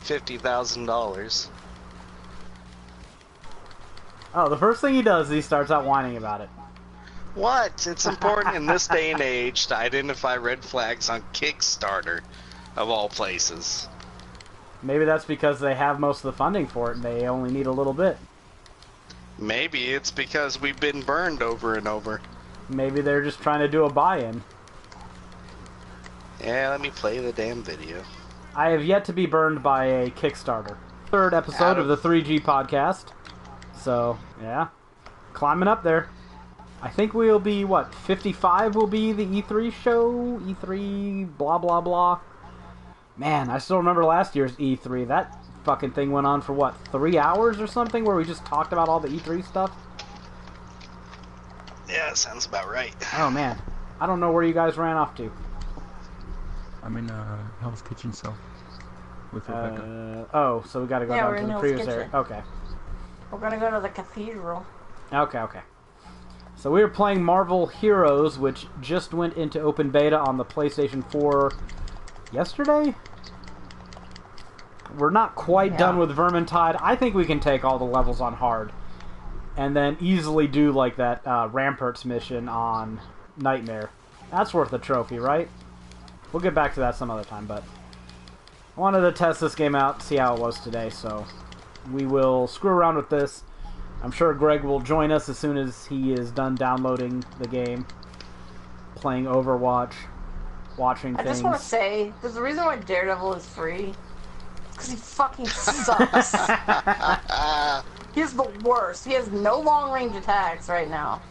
$50,000. Oh, the first thing he does is he starts out whining about it. What? It's important in this day and age to identify red flags on Kickstarter, of all places. Maybe that's because they have most of the funding for it and they only need a little bit. Maybe it's because we've been burned over and over. Maybe they're just trying to do a buy-in. Yeah, let me play the damn video. I have yet to be burned by a Kickstarter. Third episode of the 3G podcast. So, yeah. Climbing up there. I think we'll be, what, 55 will be the E3 show? E3 blah blah blah. Man, I still remember last year's E3. That fucking thing went on for, what, 3 hours or something? Where we just talked about all the E3 stuff? Yeah, that sounds about right. Oh, man. I don't know where you guys ran off to. I'm in Hell's Kitchen cell with Rebecca. Oh, so we gotta go down to the previous area. Okay. We're gonna go to the cathedral. Okay, okay. So we were playing Marvel Heroes, which just went into open beta on the PlayStation 4 yesterday? We're not quite done with Vermintide. I think we can take all the levels on hard. And then easily do like that Ramparts mission on Nightmare. That's worth a trophy, right? We'll get back to that some other time, but I wanted to test this game out, see how it was today, so we will screw around with this. I'm sure Greg will join us as soon as he is done downloading the game, playing Overwatch, watching things. I just want to say, there's a reason why Daredevil is free. Because he fucking sucks. He's the worst. He has no long-range attacks right now.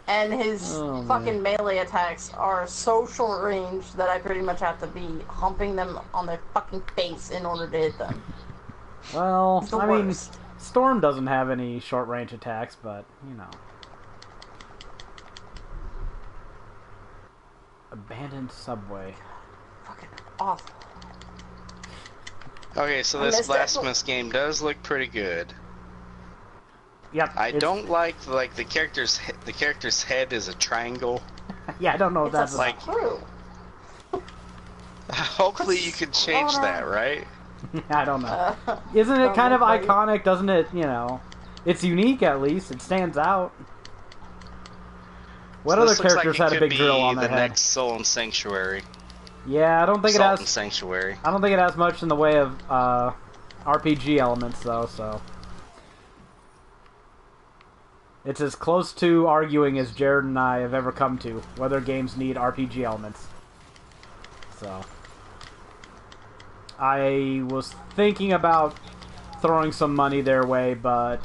And his fucking melee attacks are so short range that I pretty much have to be humping them on their fucking face in order to hit them. Well, I mean, Storm doesn't have any short-range attacks, but, you know. Abandoned subway. Fucking awful. Okay, so this Blasphemous game does look pretty good. Yep. I don't like the character's head is a triangle. Yeah, I don't know what that's like. Hopefully you can change that, right? I don't know. Isn't it kind of iconic? Doesn't it? You know, it's unique at least. It stands out. What other characters had a big drill on their head? The next Soul and Sanctuary. Yeah, I don't think it has. Sanctuary. I don't think it has much in the way of RPG elements, though. So it's as close to arguing as Jared and I have ever come to whether games need RPG elements. So I was thinking about throwing some money their way, but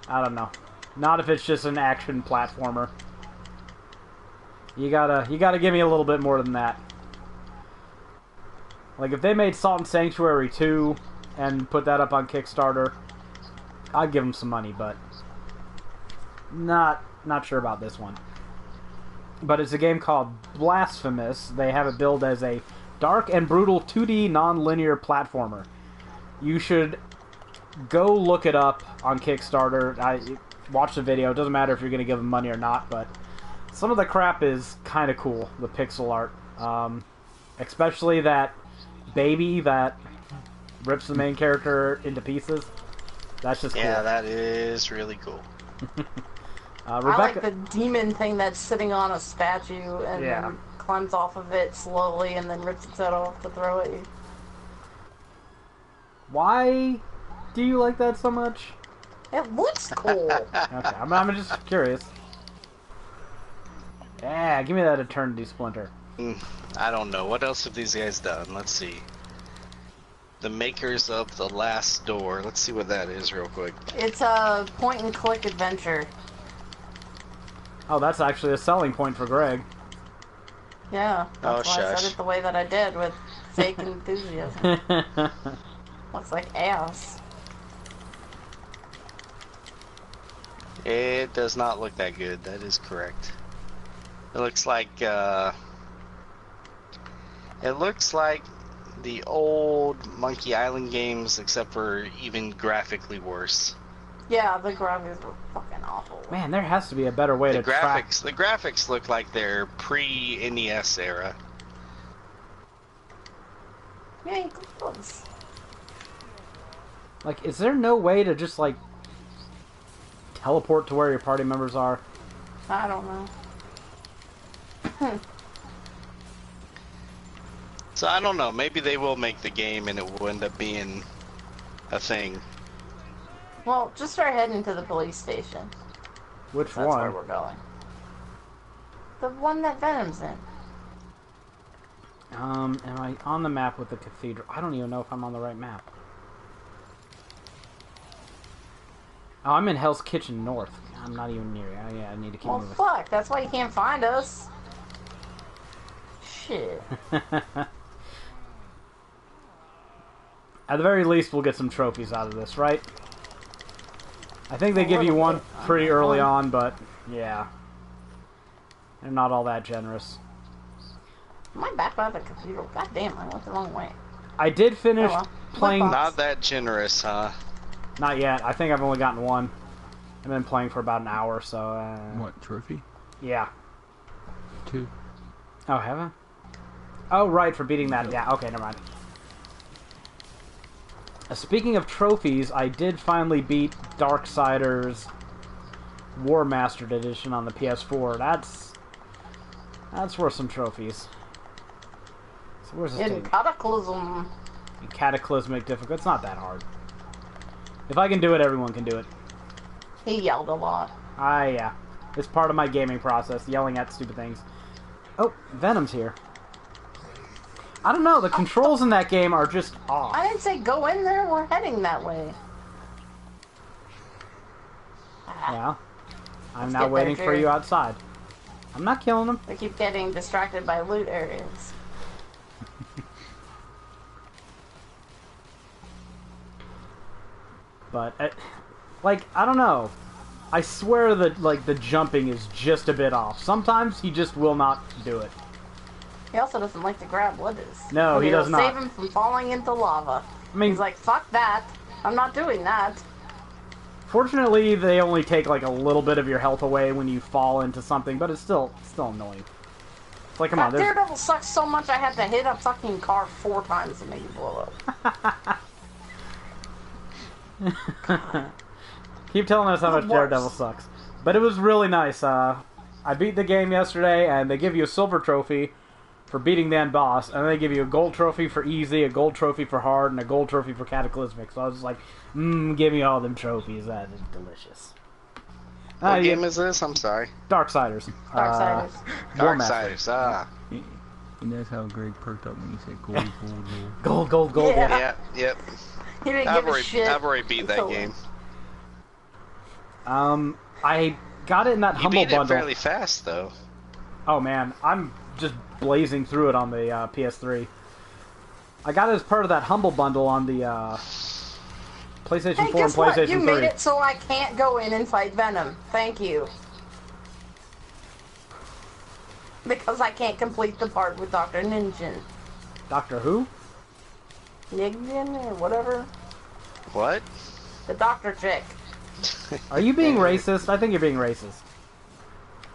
I don't know. Not if it's just an action platformer. You gotta give me a little bit more than that. Like if they made Salt and Sanctuary 2 and put that up on Kickstarter, I'd give them some money, but not sure about this one. But it's a game called Blasphemous. They have it billed as a dark and brutal 2D non-linear platformer. You should go look it up on Kickstarter. Watch the video. It doesn't matter if you're going to give them money or not, but some of the crap is kind of cool, the pixel art. Especially that baby that rips the main character into pieces. That's just cool. Yeah, that is really cool. Rebecca... I like the demon thing that's sitting on a statue and then climbs off of it slowly and then rips its head off to throw at you. Why do you like that so much? It looks cool. Okay, I'm just curious. Yeah, give me that Eternity Splinter. I don't know. What else have these guys done? Let's see. The makers of The Last Door. Let's see what that is real quick. It's a point-and-click adventure. Oh, that's actually a selling point for Greg. Yeah, that's why I said it the way that I did, with fake enthusiasm. Looks like ass. It does not look that good. That is correct. It looks like the old Monkey Island games, except for even graphically worse. Yeah, the graphics were fucking awful. Man, there has to be a better way to track. The graphics look like they're pre-NES era. You ain't close. Like, is there no way to just, like, teleport to where your party members are? I don't know. So I don't know. Maybe they will make the game and it will end up being a thing. Well, just start heading to the police station. Which That's one? where we're going. The one that Venom's in. Am I on the map with the cathedral? I don't even know if I'm on the right map. Oh, I'm in Hell's Kitchen North. I'm not even near you. Oh, yeah, I need to keep Well, moving. fuck. That's why you can't find us. Shit. At the very least, we'll get some trophies out of this, right? I think they give you one pretty early on, but yeah. They're not all that generous. Am I back by the cathedral? God damn, I went the wrong way. I did finish Oh, well. playing... Not that generous, huh? Not yet. I think I've only gotten one. I've been playing for about an hour, so... What, trophy? Yeah. 2. Oh, have I? Oh, right, for beating that. Yeah, okay, never mind. Speaking of trophies, I did finally beat Darksiders War Mastered Edition on the PS4. That's worth some trophies. So where's this In taking? Cataclysm. Cataclysmic difficult. It's not that hard. If I can do it, everyone can do it. He yelled a lot. Yeah. It's part of my gaming process, yelling at stupid things. Oh, Venom's here. I don't know, the controls in that game are just off. I didn't say go in there. We're heading that way. Yeah. I'm Let's now get waiting there, for Jerry. you outside. I'm not killing them. We keep getting distracted by loot areas. But, like, I don't know. I swear that, like, the jumping is just a bit off. Sometimes he just will not do it. He also doesn't like to grab withers. No, he does not. Save him from falling into lava. I mean, He's like, fuck that. I'm not doing that. fortunately, they only take, like, a little bit of your health away when you fall into something, but it's still annoying. It's like, come on, That there's... Daredevil sucks so much I had to hit a fucking car 4 times to make it blow up. Keep telling us how much Worse. Daredevil sucks. But it was really nice. I beat the game yesterday, and they give you a silver trophy for beating the end boss, and then they give you a gold trophy for easy, a gold trophy for hard, and a gold trophy for cataclysmic. So I was just like, give me all them trophies. That is delicious. What game is this? I'm sorry. Darksiders. Darksiders. War Master. Darksiders, And that's how Greg perked up when he said gold. Gold. Yeah. Yeah, yep. He didn't give a shit. I've already beat that until- game. I got it in that You Humble beat it Bundle. fairly fast, though. Oh man, I'm just blazing through it on the PS3. I got it as part of that Humble Bundle on the PlayStation 4 Hey, and guess what? PlayStation You 3. made it so I can't go in and fight Venom. Thank you. Because I can't complete the part with Dr. Ninjin. Doctor Who? Nigin or whatever. What? The doctor chick. Are you being racist? I think you're being racist.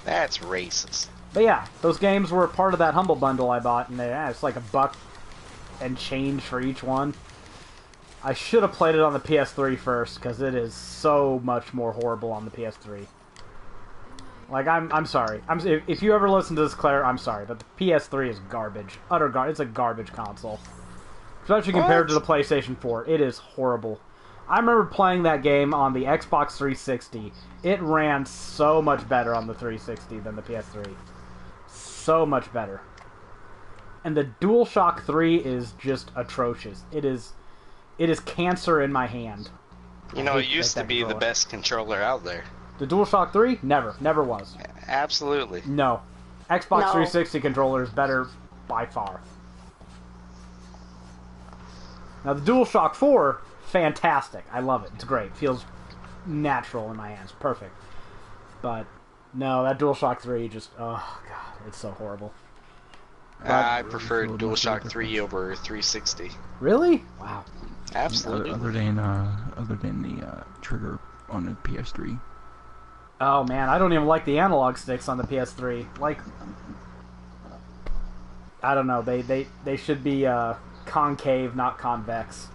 That's racist. But yeah, those games were part of that Humble Bundle I bought, and it's like $1 and change for each one. I should have played it on the PS3 first, because it is so much more horrible on the PS3. Like, I'm sorry. If you ever listen to this, Claire, I'm sorry, but the PS3 is garbage. Utter garbage. It's a garbage console. Especially compared to the PlayStation 4. It is horrible. I remember playing that game on the Xbox 360. It ran so much better on the 360 than the PS3. So much better. And the DualShock 3 is just atrocious. It is cancer in my hand. You know, it used to be the best controller out there. The DualShock 3? Never was. Absolutely. No. Xbox No. 360 controller is better by far. Now the DualShock 4, fantastic. I love it. It's great. Feels natural in my hands. Perfect. But no, that DualShock 3 just, oh god, it's so horrible. I prefer DualShock 3 over 360. Really? Wow. Absolutely. Other than the trigger on the PS3. Oh man, I don't even like the analog sticks on the PS3. Like, I don't know. They should be concave, not convex.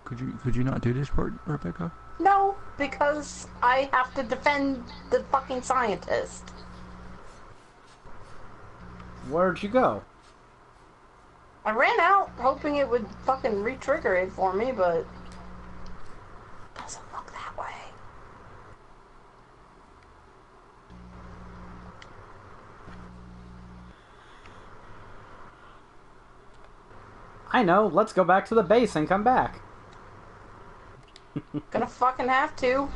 Could you not do this part, Rebecca? No, because I have to defend the fucking scientist. Where'd you go? I ran out hoping it would fucking re-trigger it for me, but it doesn't look that way. I know, let's go back to the base and come back. Gonna fucking have to.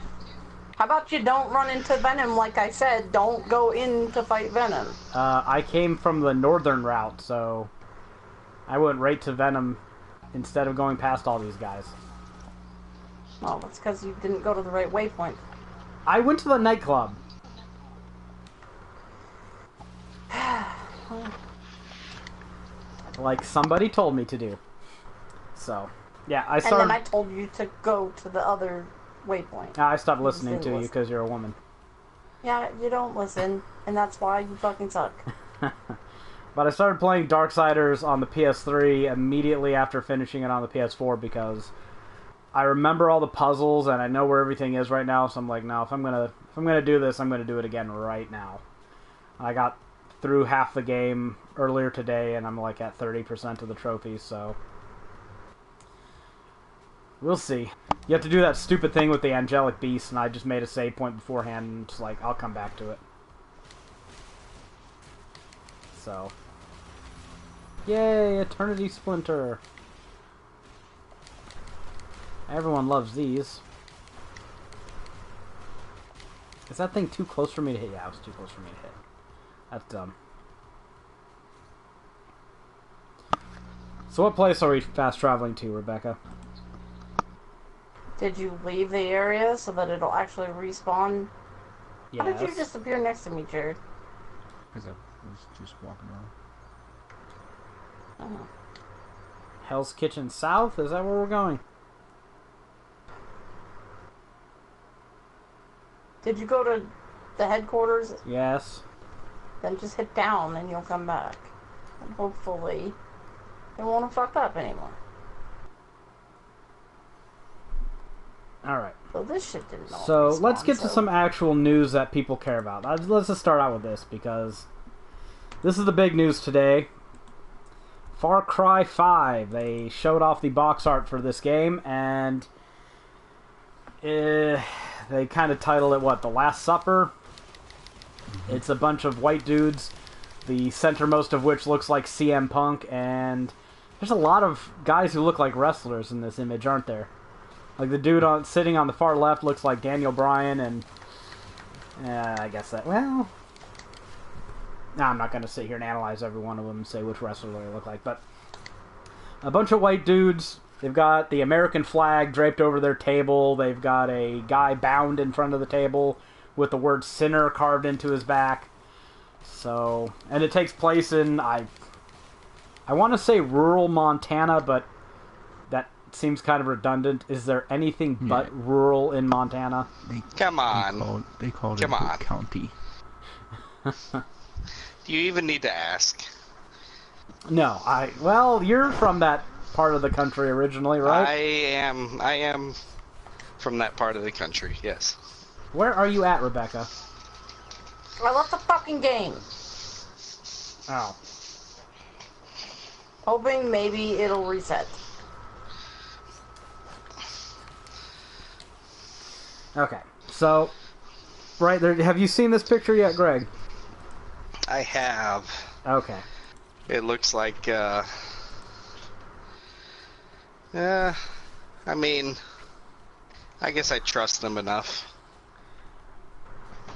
How about you don't run into Venom like I said? Don't go in to fight Venom. I came from the northern route, so I went right to Venom instead of going past all these guys. Well, that's because you didn't go to the right waypoint. I went to the nightclub. Like somebody told me to do. So, yeah, I started... And then I told you to go to the other waypoint. I stopped listening to you because you're a woman. Yeah, you don't listen, and that's why you fucking suck. But I started playing Darksiders on the PS3 immediately after finishing it on the PS4 because I remember all the puzzles and I know where everything is right now. So I'm like, no, if I'm gonna do this, I'm gonna do it again right now. I got through half the game earlier today, and I'm like at 30% of the trophies. So we'll see. You have to do that stupid thing with the angelic beast, and I just made a save point beforehand, and just like I'll come back to it. So. Yay, Eternity Splinter. Everyone loves these. Is that thing too close for me to hit? Yeah, it was too close for me to hit. That's dumb. So what place are we fast traveling to, Rebecca? Did you leave the area so that it'll actually respawn? Yes. How did you just appear next to me, Jared? Because I was just walking around. Oh. Hell's Kitchen South? Is that where we're going? Did you go to the headquarters? Yes. Then just hit down and you'll come back. And hopefully it won't have fucked up anymore. Alright. So this shit didn't know. So let's get to some actual news that people care about. Let's just start out with this because this is the big news today. Far Cry 5. They showed off the box art for this game, and they kind of titled it, what, The Last Supper? Mm-hmm. It's a bunch of white dudes, the centermost of which looks like CM Punk, and there's a lot of guys who look like wrestlers in this image, aren't there? Like the dude sitting on the far left looks like Daniel Bryan, and I guess that, well... No, I'm not going to sit here and analyze every one of them and say which wrestler they look like, but a bunch of white dudes. They've got the American flag draped over their table. They've got a guy bound in front of the table with the word sinner carved into his back. So, and it takes place in, I want to say rural Montana, but that seems kind of redundant. Is there anything but rural in Montana? Come on. They called it Cook County. Do you even need to ask? No, well, you're from that part of the country originally, right? I am from that part of the country, yes. Where are you at, Rebecca? I left the fucking game. Oh. Hoping maybe it'll reset. Okay, so, right there, have you seen this picture yet, Greg? I have. Okay. It looks like, I mean, I guess I trust them enough.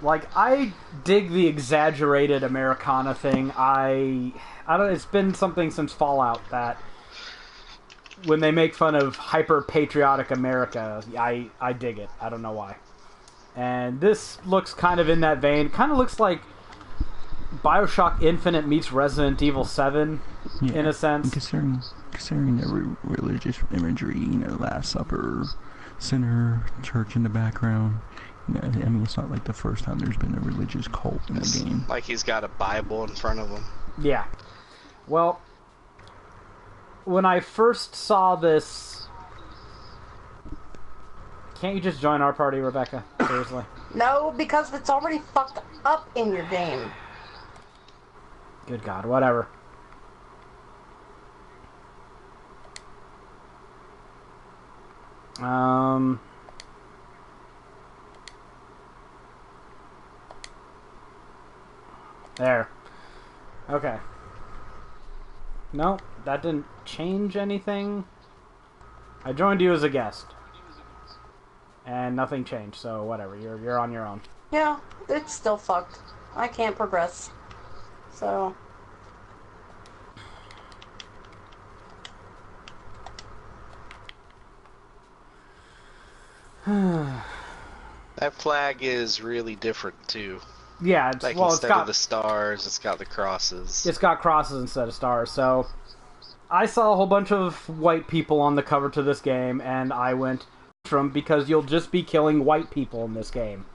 Like, I dig the exaggerated Americana thing. I don't, it's been something since Fallout that when they make fun of hyper-patriotic America, I dig it. I don't know why. And this looks kind of in that vein. It kind of looks like BioShock Infinite meets Resident Evil 7, in a sense. Considering the religious imagery, Last Supper, sinner, church in the background. I mean, it's not like the first time there's been a religious cult in the game. Like he's got a Bible in front of him. Yeah. Well, when I first saw this... Can't you just join our party, Rebecca? Seriously. No, because it's already fucked up in your game. Good God, whatever. There. Okay. No, that didn't change anything. I joined you as a guest. And nothing changed, so whatever. You're on your own. Yeah, it's still fucked. I can't progress. So... That flag is really different too. Yeah, it's, Like well, instead it's got of the stars, it's got the crosses. it's got crosses instead of stars. So I saw a whole bunch of white people on the cover to this game, and I went from because you'll just be killing white people in this game.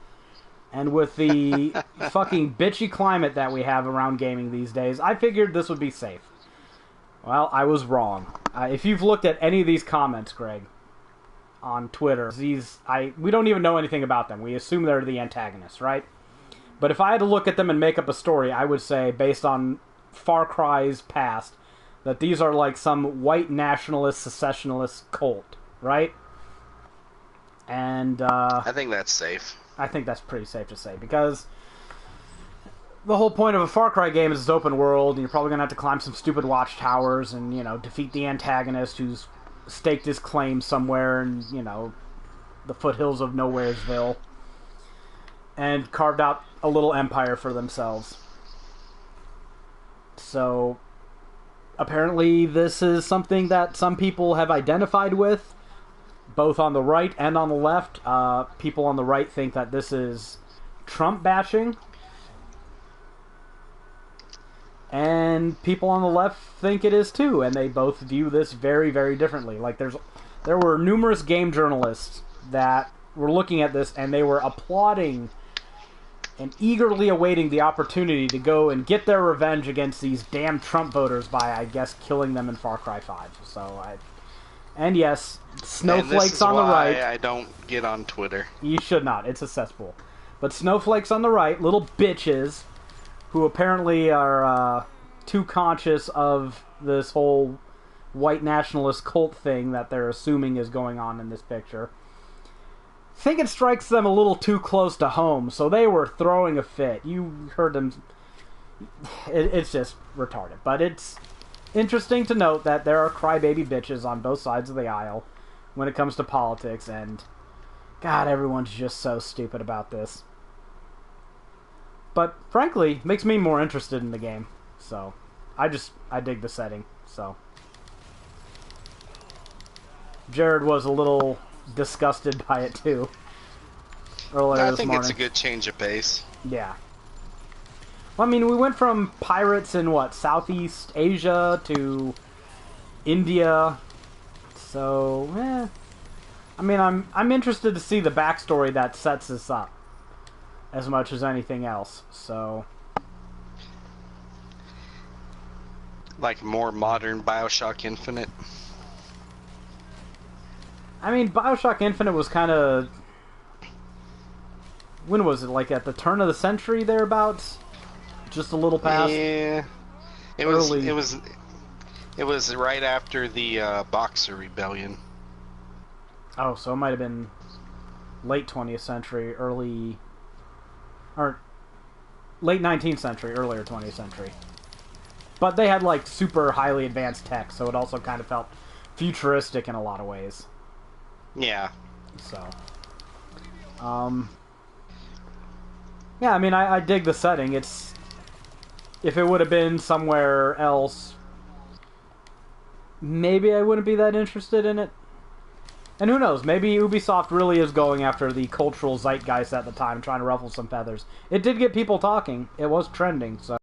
And with the fucking bitchy climate that we have around gaming these days, I figured this would be safe. Well, I was wrong. If you've looked at any of these comments, Greg, on Twitter, we don't even know anything about them. We assume they're the antagonists, right? But if I had to look at them and make up a story, I would say, based on Far Cry's past, that these are like some white nationalist, secessionist cult, right? And I think that's safe. I think that's pretty safe to say, because the whole point of a Far Cry game is it's open world, and you're probably going to have to climb some stupid watchtowers and, defeat the antagonist who's staked his claim somewhere in, the foothills of Nowheresville, and carved out a little empire for themselves. So, apparently this is something that some people have identified with, both on the right and on the left. People on the right think that this is Trump bashing, and people on the left think it is too, and they both view this very, very differently. Like, there were numerous game journalists that were looking at this, and they were applauding and eagerly awaiting the opportunity to go and get their revenge against these damn Trump voters by, I guess, killing them in Far Cry 5. And yes, snowflakes on the right. I don't get on Twitter. You should not. It's a cesspool. But snowflakes on the right, little bitches, who apparently are too conscious of this whole white nationalist cult thing that they're assuming is going on in this picture, think it strikes them a little too close to home, so they were throwing a fit. You heard them. It's just retarded. But it's interesting to note that there are crybaby bitches on both sides of the aisle when it comes to politics, and God, everyone's just so stupid about this. But frankly, makes me more interested in the game. So, I dig the setting. So, Jared was a little disgusted by it too earlier I this think morning. it's a good change of pace. Yeah. Well, I mean, we went from pirates in Southeast Asia to India. So, I mean, I'm interested to see the backstory that sets this up as much as anything else. So, Like more modern BioShock Infinite. I mean, BioShock Infinite was kind of... When was it? Like at the turn of the century thereabouts? Just a little past? Yeah. It was right after the Boxer Rebellion. Oh, so it might have been late 20th century, early... Or late 19th century, earlier 20th century. But they had like super highly advanced tech, so it also kind of felt futuristic in a lot of ways. Yeah. So, yeah, I mean, I dig the setting. If it would have been somewhere else, maybe I wouldn't be that interested in it. And who knows, maybe Ubisoft really is going after the cultural zeitgeist at the time, trying to ruffle some feathers. It did get people talking. It was trending, so...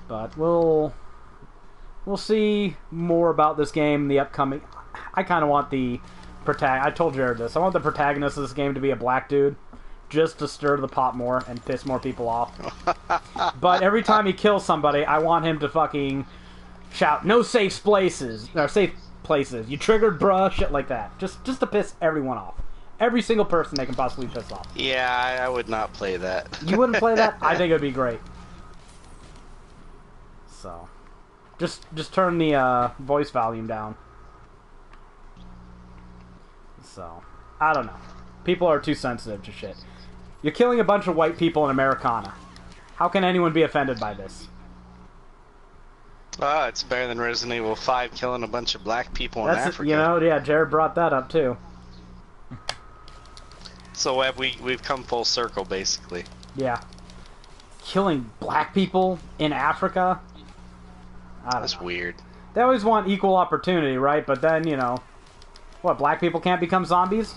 But we'll see more about this game in the upcoming... I kind of want the... I told Jared this. I want the protagonist of this game to be a black dude, just to stir the pot more and piss more people off. But every time he kills somebody, I want him to fucking shout "No safe places" or "Safe places." You triggered, bruh, shit like that. Just to piss everyone off. Every single person they can possibly piss off. Yeah, I would not play that. You wouldn't play that? I think it would be great. So, just turn the voice volume down. So, I don't know. People are too sensitive to shit. You're killing a bunch of white people in Americana. How can anyone be offended by this? Oh, it's better than Resident Evil 5 killing a bunch of black people in Africa. You know, yeah, Jared brought that up too. So we've come full circle, basically. Yeah. Killing black people in Africa? I don't That's know. weird. They always want equal opportunity, right? But then, you know, what, black people can't become zombies?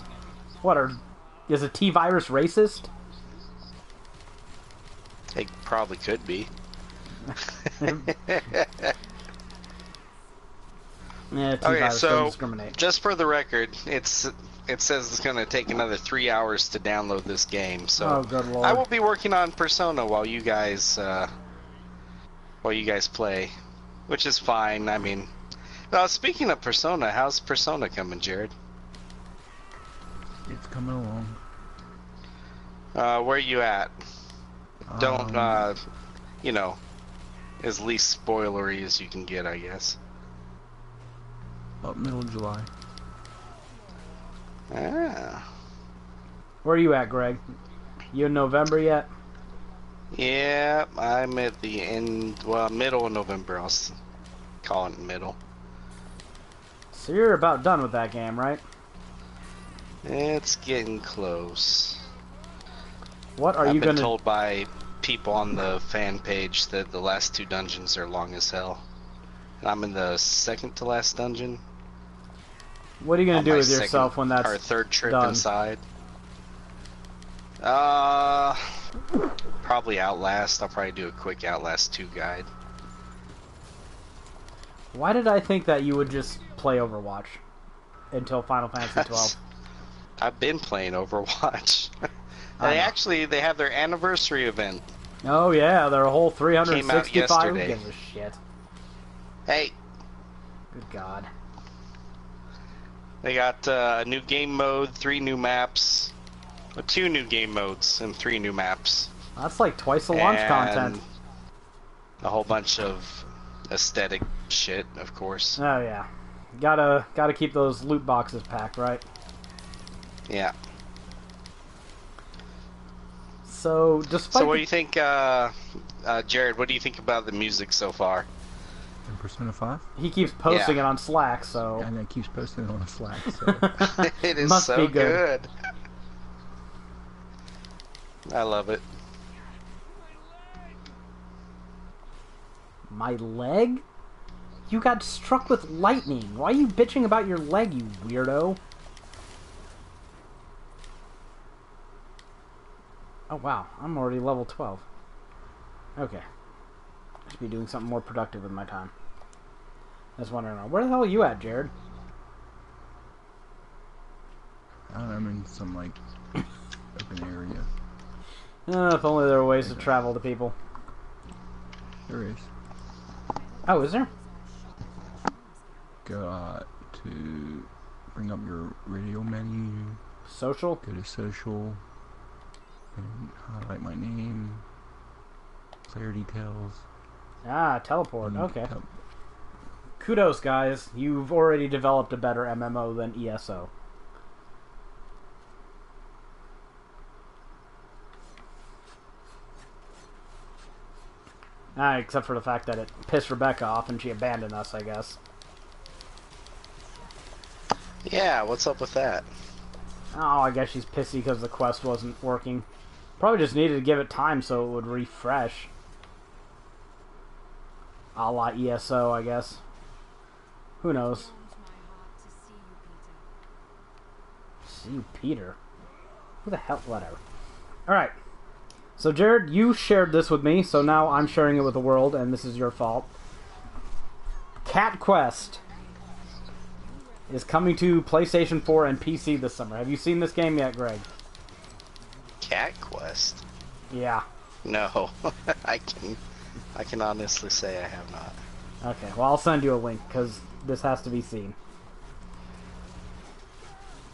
Is a T-virus racist? It probably could be. Yeah, T-virus Okay, doesn't so discriminate. just for the record, it says it's going to take another 3 hours to download this game. So Oh, good lord. I will be working on Persona while you guys play, which is fine. I mean, speaking of Persona, how's Persona coming, Jared? It's coming along. Where are you at? Don't you know, as least spoilery as you can get, I guess. About middle of July. Ah. Where are you at, Greg? You in November yet? Yeah, I'm at the end, middle of November. I'll call it middle. So you're about done with that game, right? It's getting close. What are I've you been gonna... told by people on the fan page that the last 2 dungeons are long as hell. And I'm in the second to last dungeon. What are you gonna on do my with yourself second when that's or third trip done? inside. Probably Outlast. I'll probably do a quick Outlast 2 guide. Why did I think that you would just play Overwatch until Final Fantasy 12? I've been playing Overwatch. I know. They have their anniversary event. Oh yeah, they're a whole Came out 365. Who yesterday. gives a shit? Hey, Good God. they got a new game mode, 3 new maps, 2 new game modes, and 3 new maps. That's like twice the launch And content. a whole bunch of aesthetic shit, of course. Oh yeah, gotta keep those loot boxes packed, right? Yeah. So despite So what do you think, Jared? What do you think about the music so far? In Persona 5? he keeps posting Yeah. it on Slack, so And it keeps posting it on Slack, so... It is Must so be good. I love it. my leg? You got struck with lightning. Why are you bitching about your leg, you weirdo? Oh wow, I'm already level 12. Okay. I should be doing something more productive with my time. I was wondering, where the hell are you at, Jared? I'm in some, like, open area. If only there were ways to travel to people. There is. Oh, is there? Got to bring up your radio menu, Social? go to social, and highlight my name, player details. Ah, teleport. and Okay. Kudos, guys. You've already developed a better MMO than ESO. Except for the fact that it pissed Rebecca off and she abandoned us, I guess. Yeah, what's up with that? Oh, I guess she's pissy because the quest wasn't working. Probably just needed to give it time so it would refresh. A la ESO, I guess. Who knows? See you, Peter. Who the hell? Whatever. Alright. So, Jared, you shared this with me, so now I'm sharing it with the world, and this is your fault. Cat Quest is coming to PlayStation 4 and PC this summer. Have you seen this game yet, Greg? Cat Quest? Yeah. No, I can honestly say I have not. Okay, well, I'll send you a link, because this has to be seen.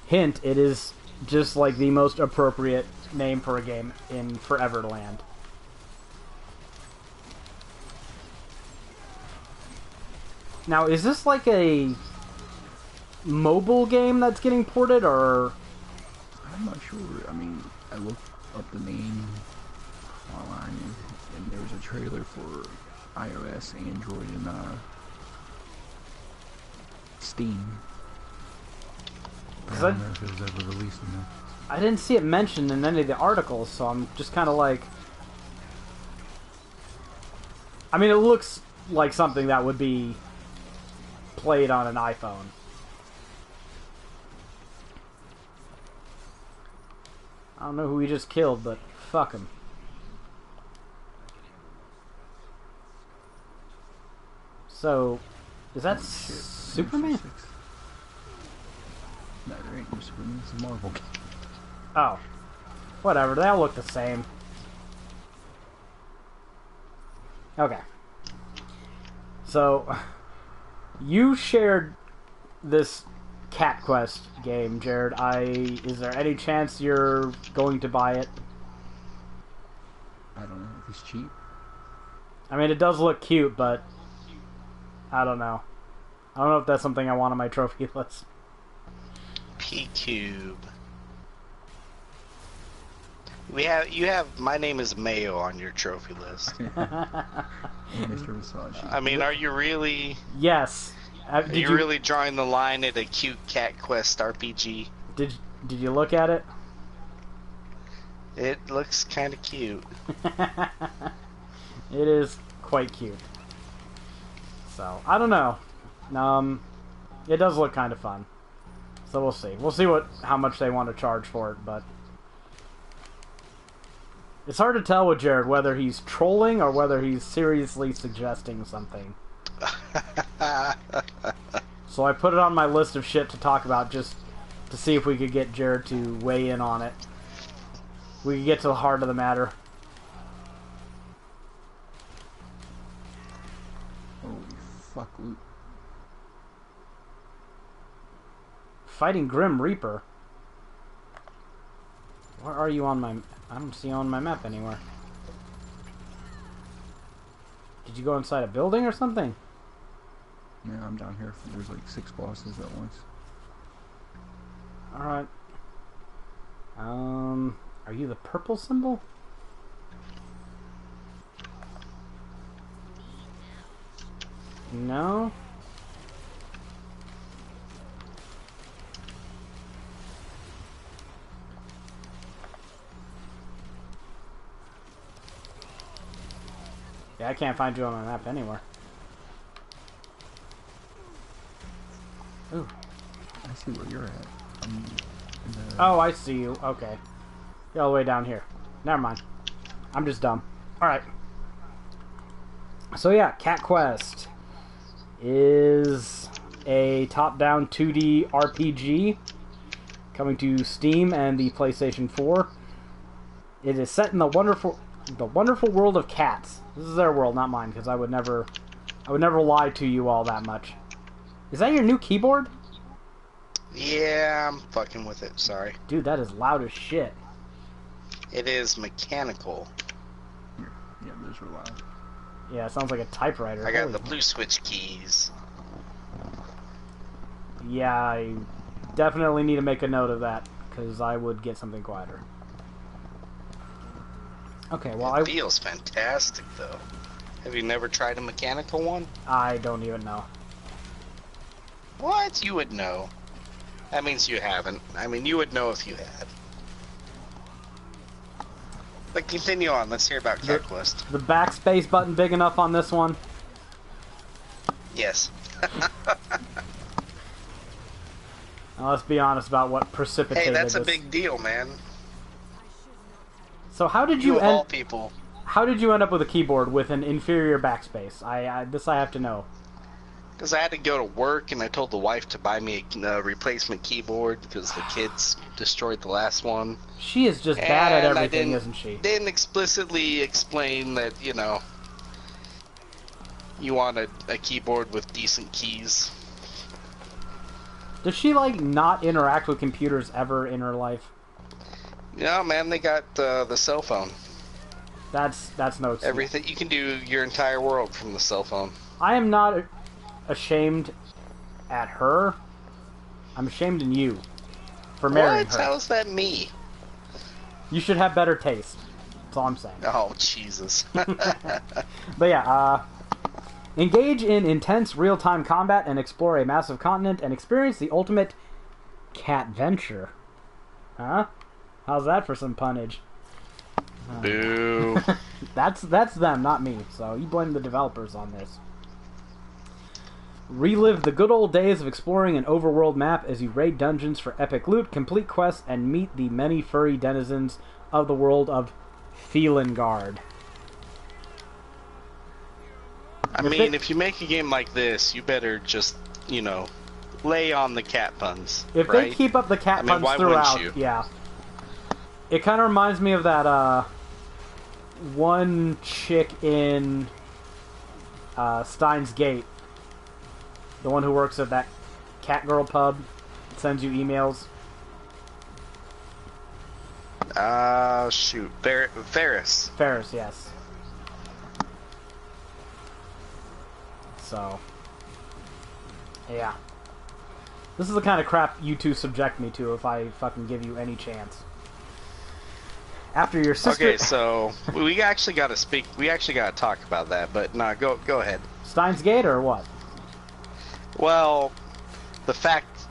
Hint, it is just like the most appropriate name for a game in Foreverland. Now, is this like a mobile game that's getting ported, or... I'm not sure. I mean, I looked up the name online, and there was a trailer for iOS, Android, and Steam. I don't know if it was ever released or not. I didn't see it mentioned in any of the articles, so I'm just kind of like... I mean, it looks like something that would be played on an iPhone. I don't know who we just killed, but fuck him. So, is that Superman? No, there ain't no Superman. It's a Marvel game. Oh. Whatever, they all look the same. Okay. So, you shared this Cat Quest game, Jared. Is there any chance you're going to buy it? I don't know if it's cheap. I mean, it does look cute, but I don't know. I don't know if that's something I want on my trophy list. P-Cube. You have My Name is Mayo on your trophy list. Mr. Versace. I mean, are you really... Yes. Are you really drawing the line at a cute Cat Quest RPG? Did you look at it? It looks kind of cute. It is quite cute. So, I don't know. It does look kind of fun. So we'll see. We'll see how much they want to charge for it, but... It's hard to tell with Jared whether he's trolling or whether he's seriously suggesting something. So I put it on my list of shit to talk about just to see if we could get Jared to weigh in on it. We could get to the heart of the matter. Holy fuck, Luke. Fighting Grim Reaper? Where are you on my... I don't see you on my map anywhere. Did you go inside a building or something? Yeah, I'm down here. There's like 6 bosses at once. Alright. Are you the purple symbol? No? Yeah, I can't find you on my map anywhere. Ooh. I see where you're at. I'm in the... Oh, I see you. Okay. You're all the way down here. Never mind. I'm just dumb. Alright. So yeah, Cat Quest is a top-down 2D RPG coming to Steam and the PlayStation 4. It is set in the wonderful world of cats. This is their world, not mine, because I would never lie to you all that much. Is that your new keyboard? Yeah, I'm fucking with it, sorry. Dude, that is loud as shit. It is mechanical. Yeah, those are loud. Yeah, it sounds like a typewriter. I got Holy the blue switch keys. Yeah, I definitely need to make a note of that, because I would get something quieter. Okay, well, It feels fantastic, though. Have you never tried a mechanical one? I don't even know. What? You would know. That means you haven't. I mean, you would know if you had. But continue on. Let's hear about Cat Quest. The backspace button big enough on this one? Yes. Now, let's be honest about what precipitated Hey, that's a this. big deal, man. So how did You you of all end? people. How did you end up with a keyboard with an inferior backspace? This I have to know. Because I had to go to work, and I told the wife to buy me a replacement keyboard because the kids destroyed the last one. She is just bad at And I everything, isn't she? Didn't explicitly explain that, You want a keyboard with decent keys. Does she, like, not interact with computers ever in her life? Yeah, man, they got the cell phone. That's no excuse. Everything. You can do your entire world from the cell phone. I am not ashamed at her. I'm ashamed in you for marrying her. How is that me? You should have better taste. That's all I'm saying. Oh, Jesus. But yeah, engage in intense real-time combat and explore a massive continent and experience the ultimate cat venture. Huh? How's that for some punnage? Boo. That's them, not me. So you blame the developers on this. Relive the good old days of exploring an overworld map as you raid dungeons for epic loot, complete quests, and meet the many furry denizens of the world of Felingard. I mean, if you make a game like this, you better just, you know, lay on the cat puns. If right? they keep up the cat puns why throughout, wouldn't you? yeah. It kind of reminds me of that one chick in Steins Gate. The one who works at that cat girl pub, sends you emails. Shoot. Ferris. Ferris, yes. So, yeah. This is the kind of crap you two subject me to if I fucking give you any chance. After your sister... Okay, so we actually got to speak. We actually got to talk about that. But nah, go ahead. Steins Gate or what? Well, the fact,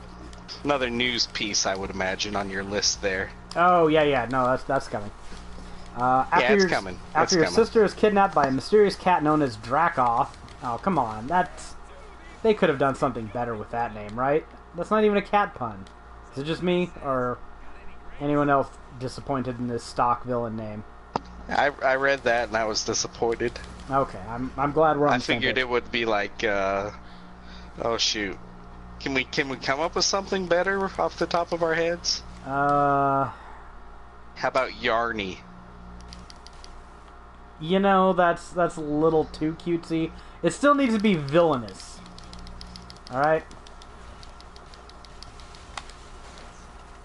another news piece, I would imagine, on your list there. Oh yeah. No, that's coming. After it's coming. After your sister is kidnapped by a mysterious cat known as Dracoth. Oh come on, they could have done something better with that name, right? That's not even a cat pun. Is it just me or anyone else disappointed in this stock villain name? I read that and I was disappointed. Okay, I'm glad we're on I the same figured page. it would be like, oh shoot, can we come up with something better off the top of our heads? How about Yarny? You know, that's a little too cutesy. It still needs to be villainous. Alright?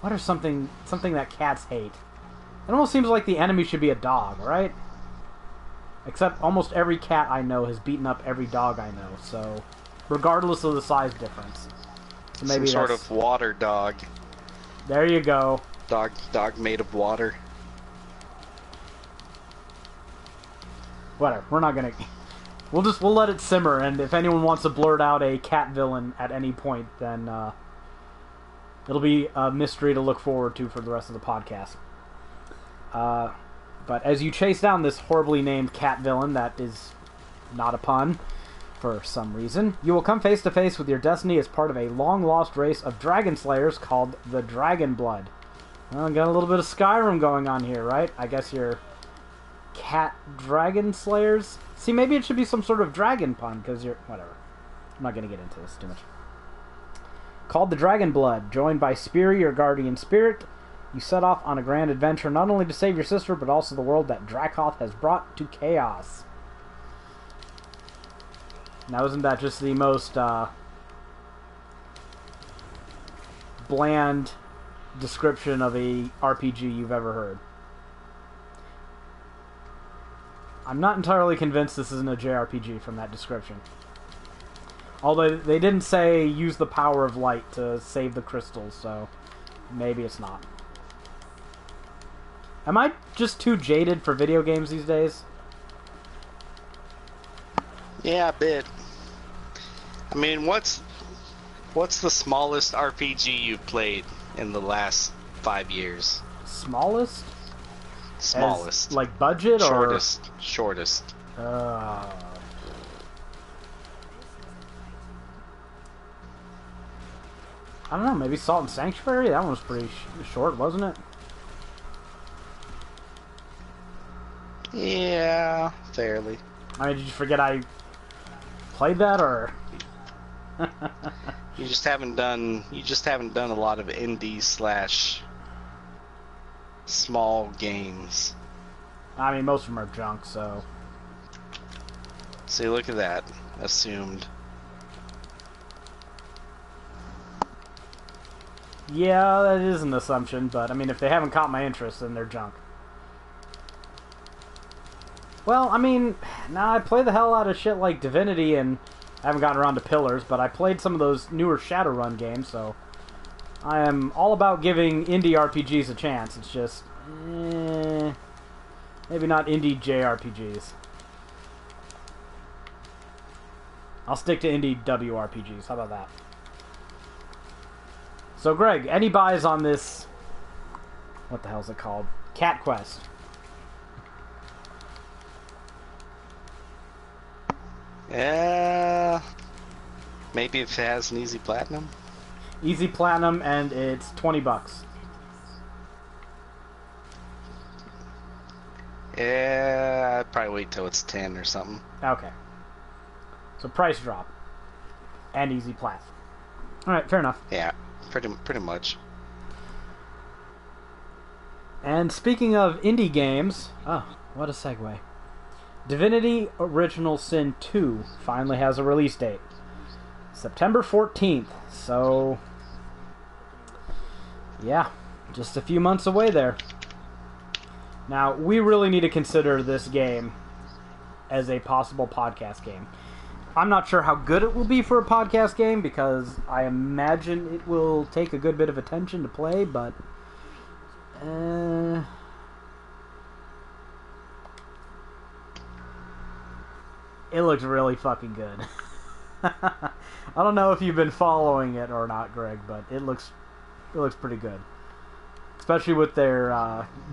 What are something that cats hate? It almost seems like the enemy should be a dog, right? Except almost every cat I know has beaten up every dog I know, so... regardless of the size difference. So maybe some sort of water dog. There you go. Dog made of water. Whatever, we're not gonna... We'll let it simmer, and if anyone wants to blurt out a cat villain at any point, then it'll be a mystery to look forward to for the rest of the podcast. But as you chase down this horribly named cat villain that is not a pun, for some reason, you will come face to face with your destiny as part of a long-lost race of dragon slayers called the Dragon Blood. Well, got a little bit of Skyrim going on here, right? I guess you're cat dragon slayers? See, maybe it should be some sort of dragon pun, because you're... whatever. I'm not going to get into this too much. Called the Dragon Blood, joined by Speary, your guardian spirit, you set off on a grand adventure not only to save your sister, but also the world that Dracoth has brought to chaos. Now, isn't that just the most bland description of a RPG you've ever heard? I'm not entirely convinced this isn't a JRPG from that description. Although they didn't say use the power of light to save the crystals, so maybe it's not. Am I just too jaded for video games these days? Yeah, a bit. I mean, what's the smallest RPG you've played in the last 5 years? Smallest? Smallest. As, like budget or shortest. I don't know, maybe Salt and Sanctuary? That one was pretty short, wasn't it? Yeah, fairly. I mean, did you forget I played that, or... You just haven't done a lot of indie / small games. I mean, most of them are junk, so... See, look at that. Assumed. Yeah, that is an assumption, but I mean, if they haven't caught my interest, then they're junk. Well, I mean, now I play the hell out of shit like Divinity, and I haven't gotten around to Pillars, but I played some of those newer Shadowrun games, so I am all about giving indie RPGs a chance. It's just, maybe not indie JRPGs. I'll stick to indie WRPGs. How about that? So, Greg, any buys on this... What the hell is it called? Cat Quest. Yeah... Maybe if it has an easy platinum? Easy platinum, and it's $20. Yeah, I'd probably wait till it's 10 or something. Okay. So price drop. And easy plat. Alright, fair enough. Yeah, pretty much. And speaking of indie games... Oh, what a segue. Divinity Original Sin 2 finally has a release date. September 14th. So... yeah, just a few months away there. Now, we really need to consider this game as a possible podcast game. I'm not sure how good it will be for a podcast game, because I imagine it will take a good bit of attention to play, but... it looks really fucking good. I don't know if you've been following it or not, Greg, but it looks pretty good. Especially with their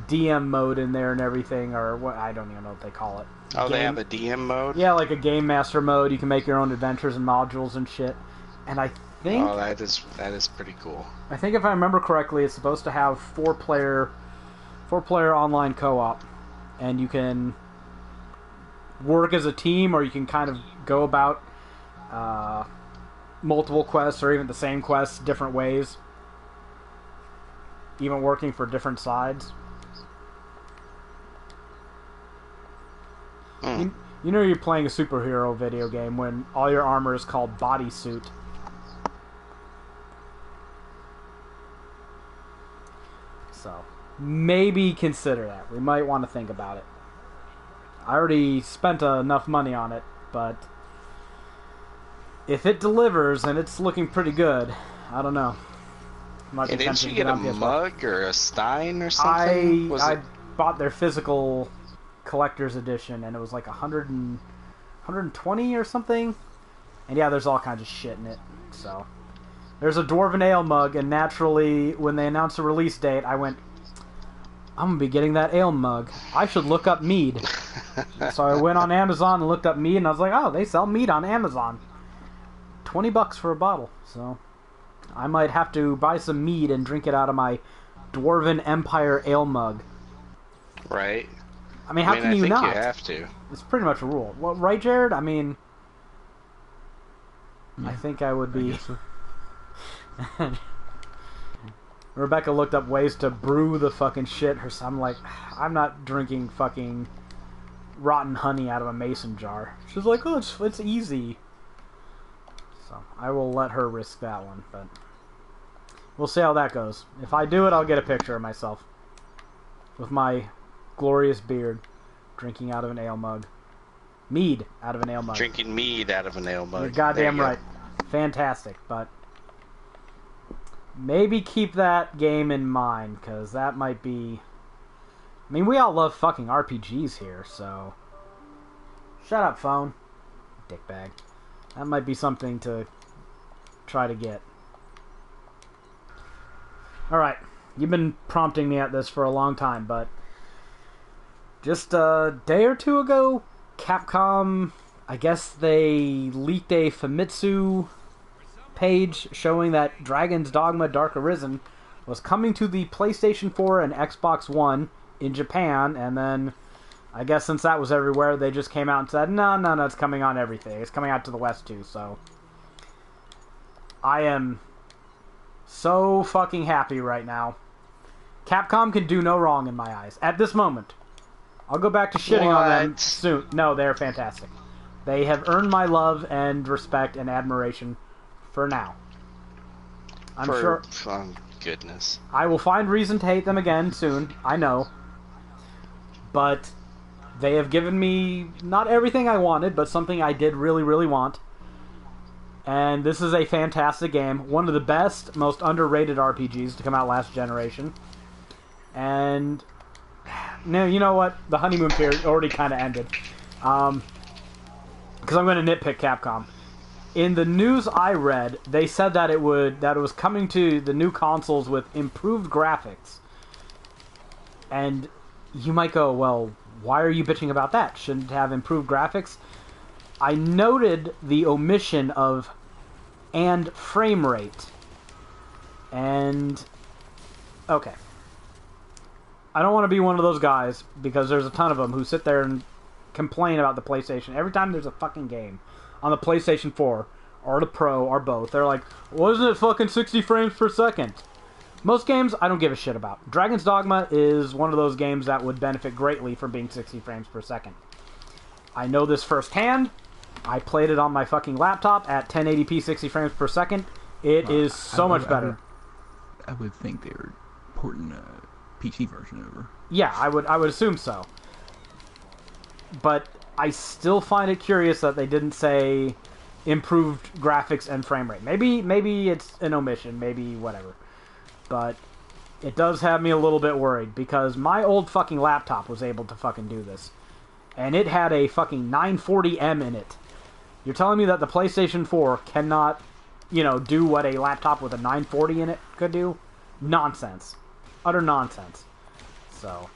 DM mode in there and everything, or what, I don't even know what they call it. Oh, they have a DM mode? Yeah, like a Game Master mode. You can make your own adventures and modules and shit. And I think... Oh, that is pretty cool. I think if I remember correctly, it's supposed to have four-player online co-op. And you can work as a team, or you can kind of go about multiple quests, or even the same quests different ways. Even working for different sides. You know you're playing a superhero video game when all your armor is called bodysuit. So, maybe consider that. We might want to think about it. I already spent enough money on it, but if it delivers and it's looking pretty good, I don't know. And didn't you get a mug or a stein or something? I bought their physical collector's edition, and it was like 120 or something. And yeah, there's all kinds of shit in it. So there's a Dwarven Ale mug, and naturally, when they announced the release date, I went, I'm gonna be getting that ale mug. I should look up mead. So I went on Amazon and looked up mead, and I was like, oh, they sell mead on Amazon. $20 for a bottle. So I might have to buy some mead and drink it out of my Dwarven Empire ale mug. Right. I mean, how can you not? I think you have to. It's pretty much a rule. Well, right, Jared? I mean, yeah, I think I would be... Rebecca looked up ways to brew the fucking shit. I'm like, I'm not drinking fucking rotten honey out of a mason jar. She's like, oh, it's easy. So, I will let her risk that one, but we'll see how that goes. If I do it, I'll get a picture of myself with my glorious beard drinking out of an ale mug. Mead out of an ale mug. Drinking mead out of an ale mug. You're goddamn right. Fantastic, but maybe keep that game in mind, because that might be... I mean, we all love fucking RPGs here, so... Shut up, phone. Dickbag. That might be something to try to get. Alright, you've been prompting me at this for a long time, but just a day or two ago, Capcom, I guess they leaked a Famitsu page showing that Dragon's Dogma Dark Arisen was coming to the PlayStation 4 and Xbox One in Japan, and then I guess since that was everywhere, they just came out and said, no, it's coming on everything. It's coming out to the West too, so I am so fucking happy right now. Capcom can do no wrong in my eyes. At this moment. I'll go back to shitting on them soon. No, they're fantastic. They have earned my love and respect and admiration for now. I'm sure... Oh, goodness. I will find reason to hate them again soon, I know. But they have given me not everything I wanted, but something I did really, really want. And this is a fantastic game. One of the best, most underrated RPGs to come out last generation. And... no, you know what? The honeymoon period already kind of ended. Because I'm going to nitpick Capcom. In the news I read, they said that it was coming to the new consoles with improved graphics. And you might go, well, why are you bitching about that? Shouldn't it have improved graphics? I noted the omission of and frame rate. And okay. I don't want to be one of those guys, because there's a ton of them who sit there and complain about the PlayStation. Every time there's a fucking game on the PlayStation 4, or the Pro, or both, they're like, wasn't it fucking 60 frames per second? Most games, I don't give a shit about. Dragon's Dogma is one of those games that would benefit greatly from being 60 frames per second. I know this firsthand. I played it on my fucking laptop at 1080p 60 frames per second. It is so much better. I would think they were porting a PC version over. Yeah, I would assume so. But I still find it curious that they didn't say improved graphics and frame rate. Maybe it's an omission, maybe whatever. But it does have me a little bit worried, because my old fucking laptop was able to fucking do this. And it had a fucking 940M in it. You're telling me that the PlayStation 4 cannot, do what a laptop with a 940 in it could do? Nonsense. Utter nonsense. So,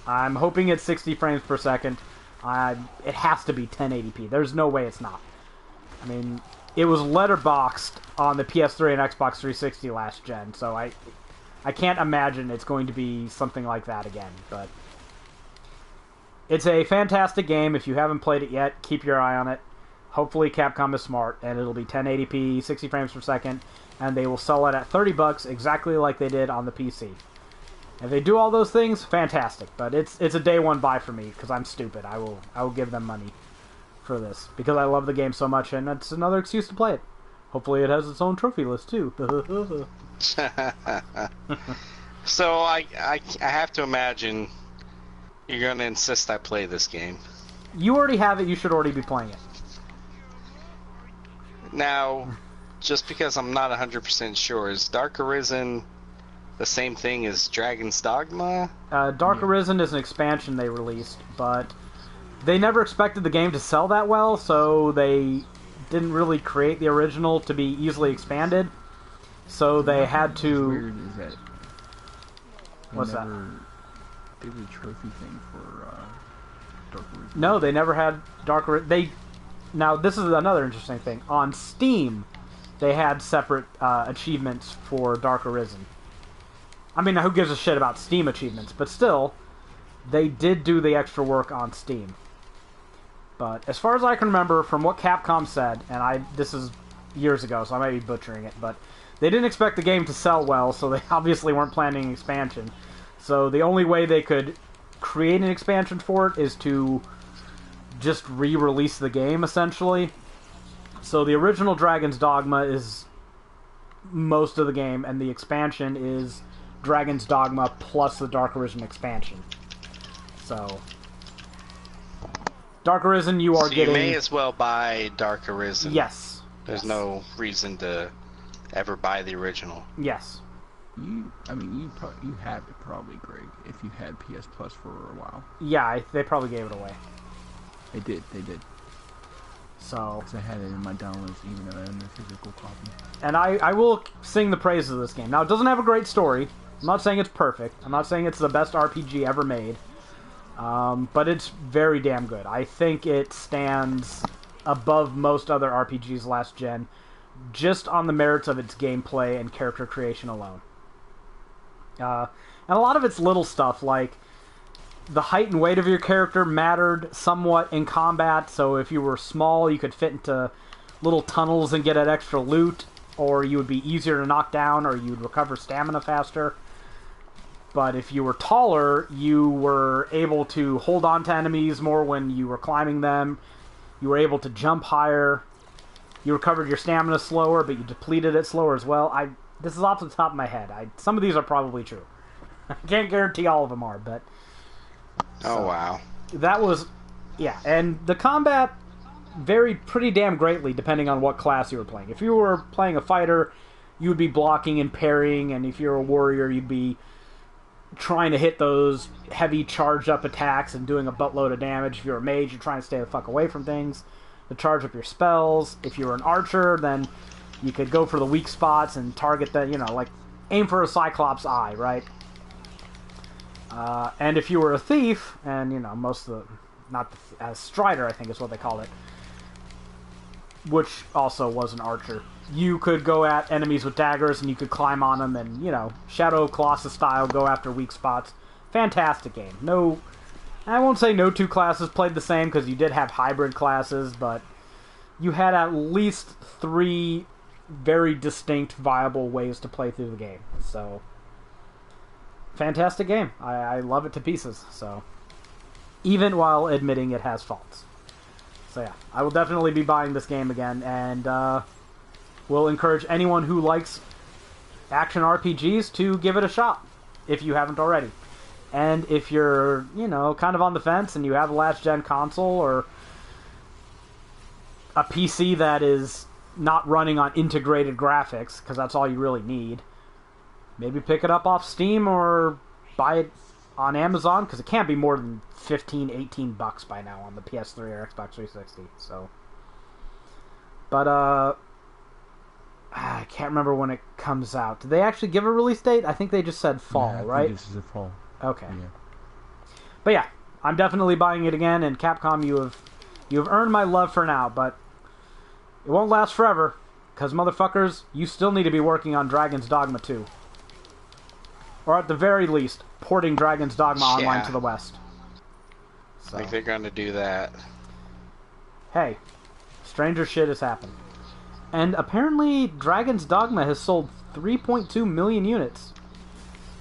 I'm hoping it's 60 frames per second. It has to be 1080p. There's no way it's not. I mean, it was letterboxed on the PS3 and Xbox 360 last gen, so I can't imagine it's going to be something like that again, but it's a fantastic game. If you haven't played it yet, keep your eye on it. Hopefully Capcom is smart, and it'll be 1080p, 60 frames per second, and they will sell it at $30 exactly like they did on the PC. If they do all those things, fantastic. But it's a day one buy for me, because I'm stupid. I will give them money for this, because I love the game so much, and it's another excuse to play it. Hopefully it has its own trophy list too. So I have to imagine you're going to insist I play this game. You already have it. You should already be playing it. Now, just because I'm not 100% sure, is Dark Arisen the same thing as Dragon's Dogma? Dark Arisen is an expansion they released, but they never expected the game to sell that well, so they didn't really create the original to be easily expanded. So they had to... Weird is that What's that? Did a trophy thing for Dark Arisen. No, they never had Dark Arisen. Now, this is another interesting thing. On Steam, they had separate achievements for Dark Arisen. I mean, who gives a shit about Steam achievements? But still, they did do the extra work on Steam. But as far as I can remember, from what Capcom said, and this is years ago, so I might be butchering it, but they didn't expect the game to sell well, so they obviously weren't planning an expansion. So the only way they could create an expansion for it is to just re-release the game, essentially. So the original Dragon's Dogma is most of the game, and the expansion is Dragon's Dogma plus the Dark Arisen expansion. So Dark Arisen, you are getting... You may as well buy Dark Arisen. Yes. There's no reason to ever buy the original. Yes. You have it probably, Greg, if you had PS Plus for a while. Yeah, they probably gave it away. They did. So... Because I had it in my downloads, even though I own the physical copy. And I will sing the praises of this game. Now, it doesn't have a great story. I'm not saying it's perfect. I'm not saying it's the best RPG ever made. But it's very damn good. I think it stands above most other RPGs last gen, just on the merits of its gameplay and character creation alone. And a lot of it's little stuff, like the height and weight of your character mattered somewhat in combat, so if you were small, you could fit into little tunnels and get at extra loot, or you would be easier to knock down, or you'd recover stamina faster. But if you were taller, you were able to hold on to enemies more when you were climbing them. You were able to jump higher. You recovered your stamina slower, but you depleted it slower as well. This is off the top of my head. Some of these are probably true. I can't guarantee all of them are, but... Oh, wow. That was... Yeah, and the combat varied pretty damn greatly depending on what class you were playing. If you were playing a fighter, you would be blocking and parrying, and if you're a warrior, you'd be trying to hit those heavy charged-up attacks and doing a buttload of damage. If you're a mage, you're trying to stay the fuck away from things to charge up your spells. If you were an archer, then you could go for the weak spots and target the, like, aim for a Cyclops eye, right? And if you were a thief, and, most of the... Not the, Strider, I think is what they called it, which also was an archer. You could go at enemies with daggers, and you could climb on them, and, Shadow of Colossus style, go after weak spots. Fantastic game. No... I won't say no two classes played the same, because you did have hybrid classes, but you had at least 3 very distinct, viable ways to play through the game. So, fantastic game. I love it to pieces, so... Even while admitting it has faults. So yeah, I will definitely be buying this game again, and will encourage anyone who likes action RPGs to give it a shot, if you haven't already. And if you're, kind of on the fence and you have a last-gen console or a PC that is not running on integrated graphics, because that's all you really need, maybe pick it up off Steam or buy it on Amazon, because it can't be more than $15-18 by now on the PS3 or Xbox 360. So, but I can't remember when it comes out. Did they actually give a release date? I think they just said fall, I right? think this is a fall. Okay. Yeah. But yeah, I'm definitely buying it again. And Capcom, you have earned my love for now, but it won't last forever, because motherfuckers, you still need to be working on Dragon's Dogma 2. Or at the very least, porting Dragon's Dogma online to the West. So. Like they're gonna do that. Hey, stranger shit has happened. And apparently, Dragon's Dogma has sold 3.2 million units.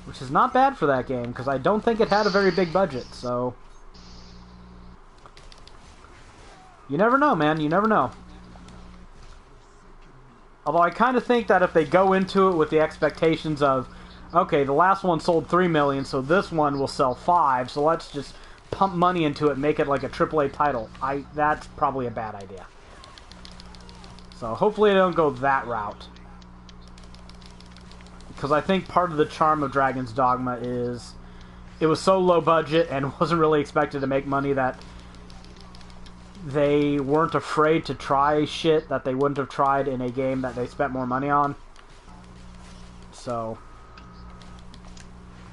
Which is not bad for that game, because I don't think it had a very big budget, so... You never know, man, you never know. Although I kind of think that if they go into it with the expectations of, okay, the last one sold 3 million, so this one will sell 5, so let's just pump money into it and make it like a AAA title. That's probably a bad idea. So hopefully they don't go that route. Because I think part of the charm of Dragon's Dogma is it was so low budget and wasn't really expected to make money that they weren't afraid to try shit that they wouldn't have tried in a game that they spent more money on. So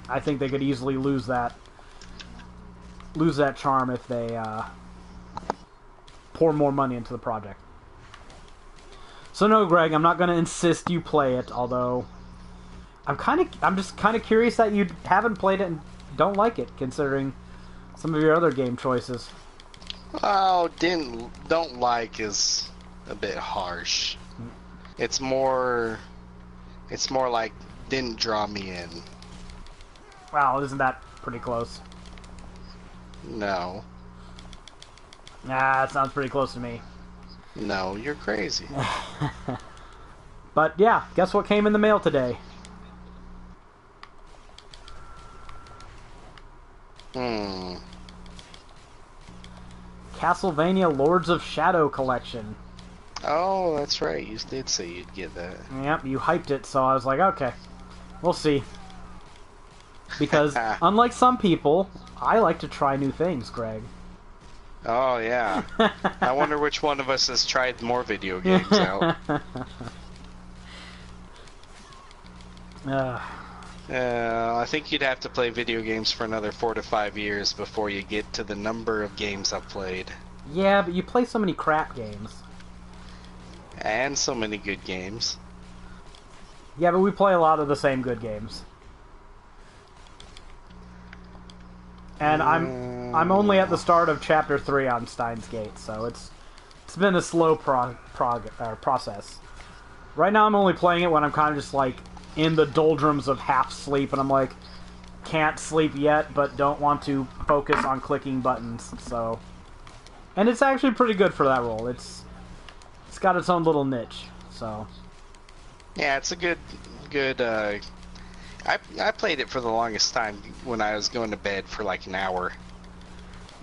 I think they could easily lose that charm if they pour more money into the project. So no, Greg, I'm not going to insist you play it, although I'm just kind of curious that you haven't played it and don't like it, considering some of your other game choices. Oh, don't like is a bit harsh. It's more like didn't draw me in. Wow, isn't that pretty close? No. Nah, that sounds pretty close to me. No, you're crazy. But yeah, guess what came in the mail today? Castlevania Lords of Shadow Collection. Oh, that's right. You did say you'd get that. Yep, you hyped it, so I was like, okay, we'll see. Because, unlike some people, I like to try new things, Greg. Oh, yeah. I wonder which one of us has tried more video games out. I think you'd have to play video games for another 4 to 5 years before you get to the number of games I've played. Yeah, but you play so many crap games. And so many good games. Yeah, but we play a lot of the same good games. And I'm only at the start of Chapter 3 on Steins Gate, so it's been a slow process. Right now I'm only playing it when I'm kind of just like in the doldrums of half sleep, and I'm like, can't sleep yet, but don't want to focus on clicking buttons, so... And it's actually pretty good for that role. It's got its own little niche, so... Yeah, it's a good... I played it for the longest time when I was going to bed for like an hour.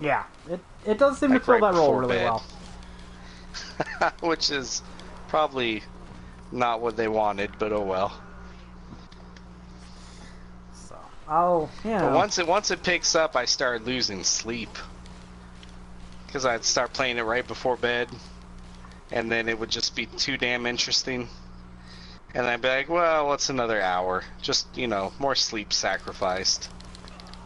Yeah, it does seem like to fill right that role really bed. well. Which is probably not what they wanted, but oh well. So, But once it picks up, I started losing sleep. Because I'd start playing it right before bed, and then it would just be too damn interesting. And I'd be like, well, what's another hour? Just, you know, more sleep sacrificed.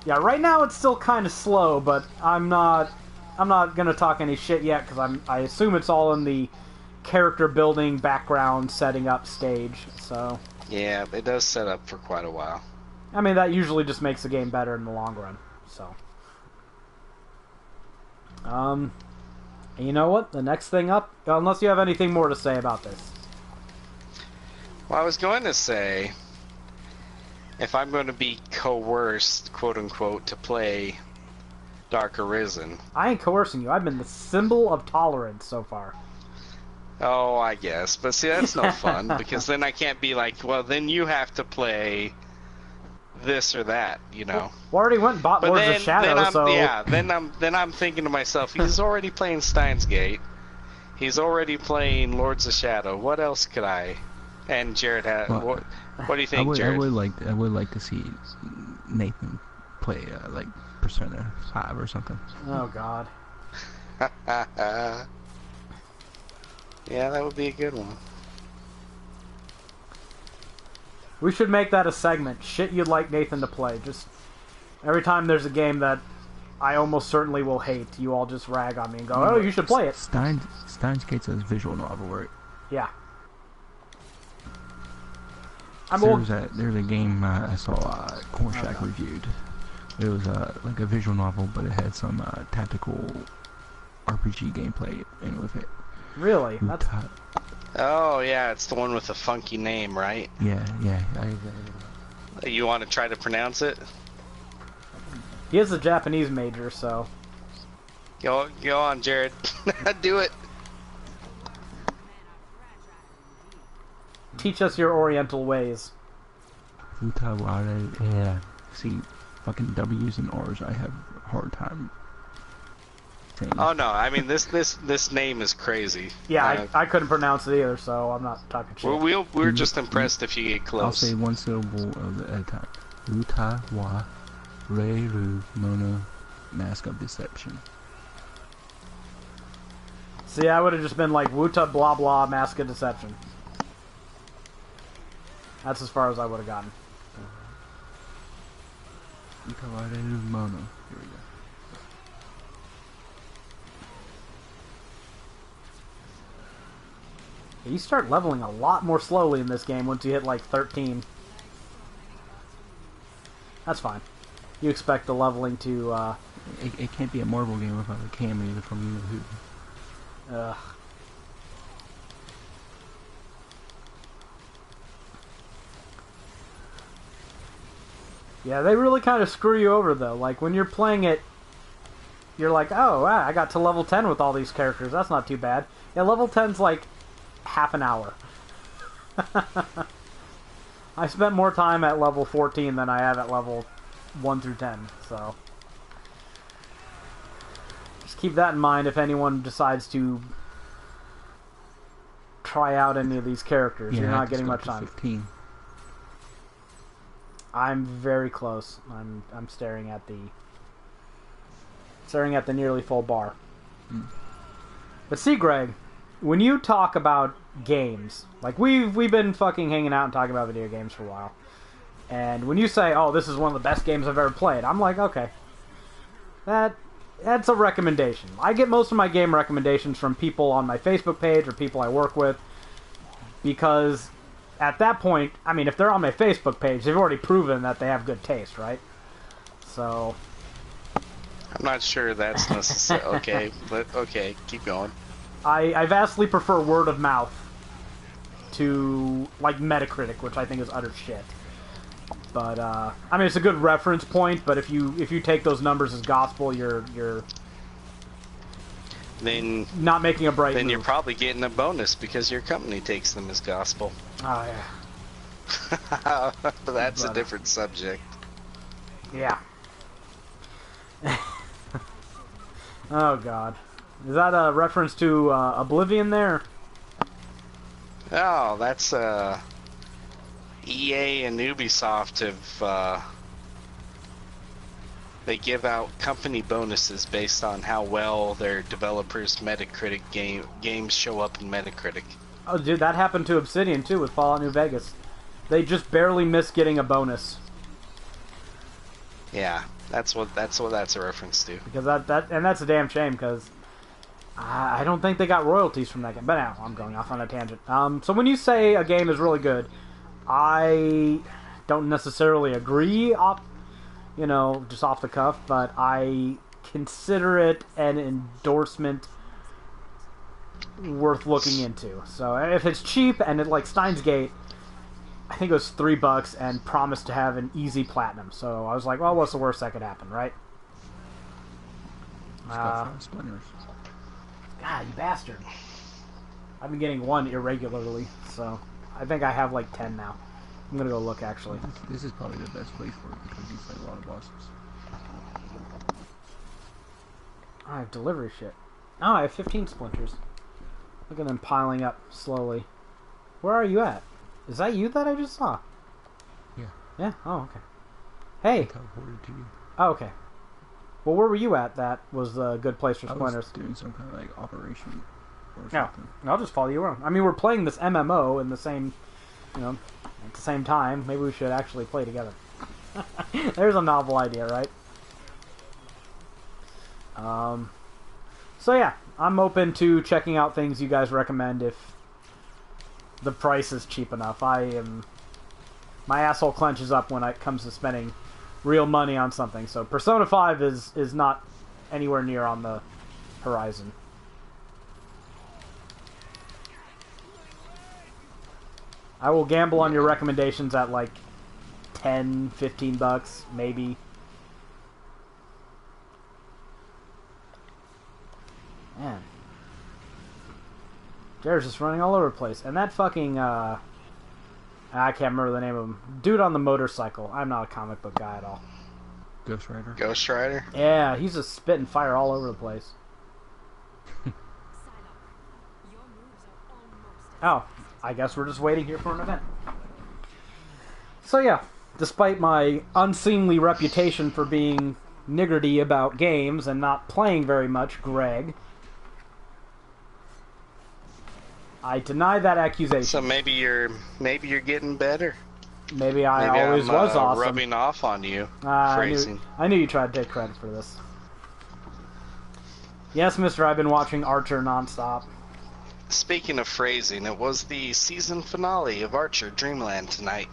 Yeah, right now it's still kind of slow, but I'm not gonna talk any shit yet because I assume it's all in the character building, background setting up stage. So yeah, it does set up for quite a while. I mean, that usually just makes the game better in the long run. So, you know what? The next thing up, unless you have anything more to say about this. Well, I was going to say, if I'm going to be coerced, quote unquote, to play Dark Arisen. I ain't coercing you. I've been the symbol of tolerance so far. Oh, I guess. But see, that's no fun, because then I can't be like, well, then you have to play this or that, you know. Well, we already went and bought Lords of Shadow, so... Yeah, then I'm thinking to myself, he's already playing Steins Gate. He's already playing Lords of Shadow. What else could I... And Jared, what do you think, Jared? I would like to see Nathan play like Persona 5 or something. Oh God. Yeah, that would be a good one. We should make that a segment. Shit you'd like Nathan to play. Just every time there's a game that I almost certainly will hate, you all just rag on me and go, "Oh, you should play it." Steins Gate's a visual novel, right? Yeah. There's a game I saw Cornshack reviewed. It was like a visual novel, but it had some tactical RPG gameplay in with it. Really? That's... Oh yeah, it's the one with the funky name, right? Yeah. You want to try to pronounce it? He is a Japanese major, so... Go on, Jared. Do it. Teach us your oriental ways. Yeah. See, fucking W's and R's I have a hard time saying. Oh no, I mean this name is crazy. Yeah, I couldn't pronounce it either, so I'm not talking shit. We're just impressed if you get close. I'll say one syllable at a time. Uta wa Reiru Mono Mask of Deception. See, I would have just been like Wuta blah blah Mask of Deception. That's as far as I would have gotten. Uta wa Reiru Mono. Here we go. You start leveling a lot more slowly in this game once you hit like 13. That's fine. You expect the leveling to, It can't be a Marvel game without a cameo from you who. Ugh. Yeah, they really kind of screw you over, though. Like, when you're playing it, you're like, oh, wow, I got to level 10 with all these characters. That's not too bad. Yeah, level 10's like half an hour. I spent more time at level 14 than I have at level 1 through 10, so... Just keep that in mind if anyone decides to try out any of these characters. Yeah, you're not getting much time. 15. I'm very close. I'm staring at the nearly full bar. Mm. But see, Greg, when you talk about games, like we've been fucking hanging out and talking about video games for a while, and when you say, "Oh, this is one of the best games I've ever played," I'm like, okay, that's a recommendation. I get most of my game recommendations from people on my Facebook page or people I work with, because at that point, I mean, if they're on my Facebook page, they've already proven that they have good taste, right? So... I'm not sure that's necessary. Okay, but okay, keep going. I vastly prefer word of mouth to, like, Metacritic, which I think is utter shit. But, I mean, it's a good reference point, but if you take those numbers as gospel, you're... then not making a bright then move. you're probably getting a bonus because your company takes them as gospel. Oh yeah. That's a different subject. Yeah. Oh god. Is that a reference to Oblivion there? Oh, that's EA and Ubisoft have they give out company bonuses based on how well their developers' Metacritic games show up in Metacritic. Oh dude, that happened to Obsidian too with Fallout New Vegas. They just barely missed getting a bonus. Yeah, that's what that's a reference to. Because that's a damn shame because I don't think they got royalties from that game. But now I'm going off on a tangent. So when you say a game is really good, I don't necessarily agree just off the cuff, but I consider it an endorsement worth looking into. So if it's cheap and it like Steins Gate, I think it was $3 and promised to have an easy platinum. So I was like, well, what's the worst that could happen, right? Splinters. God, you bastard. I've been getting one irregularly, so I think I have like 10 now. I'm gonna go look, actually. This is probably the best place for it because you fight a lot of bosses. I have delivery shit. Oh, I have 15 splinters. Look at them piling up slowly. Where are you at? Is that you that I just saw? Yeah. Yeah? Oh, okay. Hey! Teleported to you. Oh, okay. Well, where were you at that was a good place for splinters? I was doing some kind of like operation or No, something. I'll just follow you around. I mean, we're playing this MMO in the same, at the same time. Maybe we should actually play together. There's a novel idea, right? So yeah, I'm open to checking out things you guys recommend if the price is cheap enough. My asshole clenches up when it comes to spending real money on something. So Persona 5 is not anywhere near on the horizon. I will gamble on your recommendations at like $10, $15, maybe. Man. Jared's just running all over the place. And that fucking, I can't remember the name of him. Dude on the motorcycle. I'm not a comic book guy at all. Ghost Rider? Ghost Rider? Yeah, he's just spitting fire all over the place. Oh, I guess we're just waiting here for an event. So yeah, despite my unseemly reputation for being niggerty about games and not playing very much, Greg, I deny that accusation. So maybe you're getting better. Maybe I always was awesome. Rubbing off on you. Phrasing. I knew you tried to take credit for this. Yes, mister, I've been watching Archer nonstop. Speaking of phrasing, it was the season finale of Archer Dreamland tonight.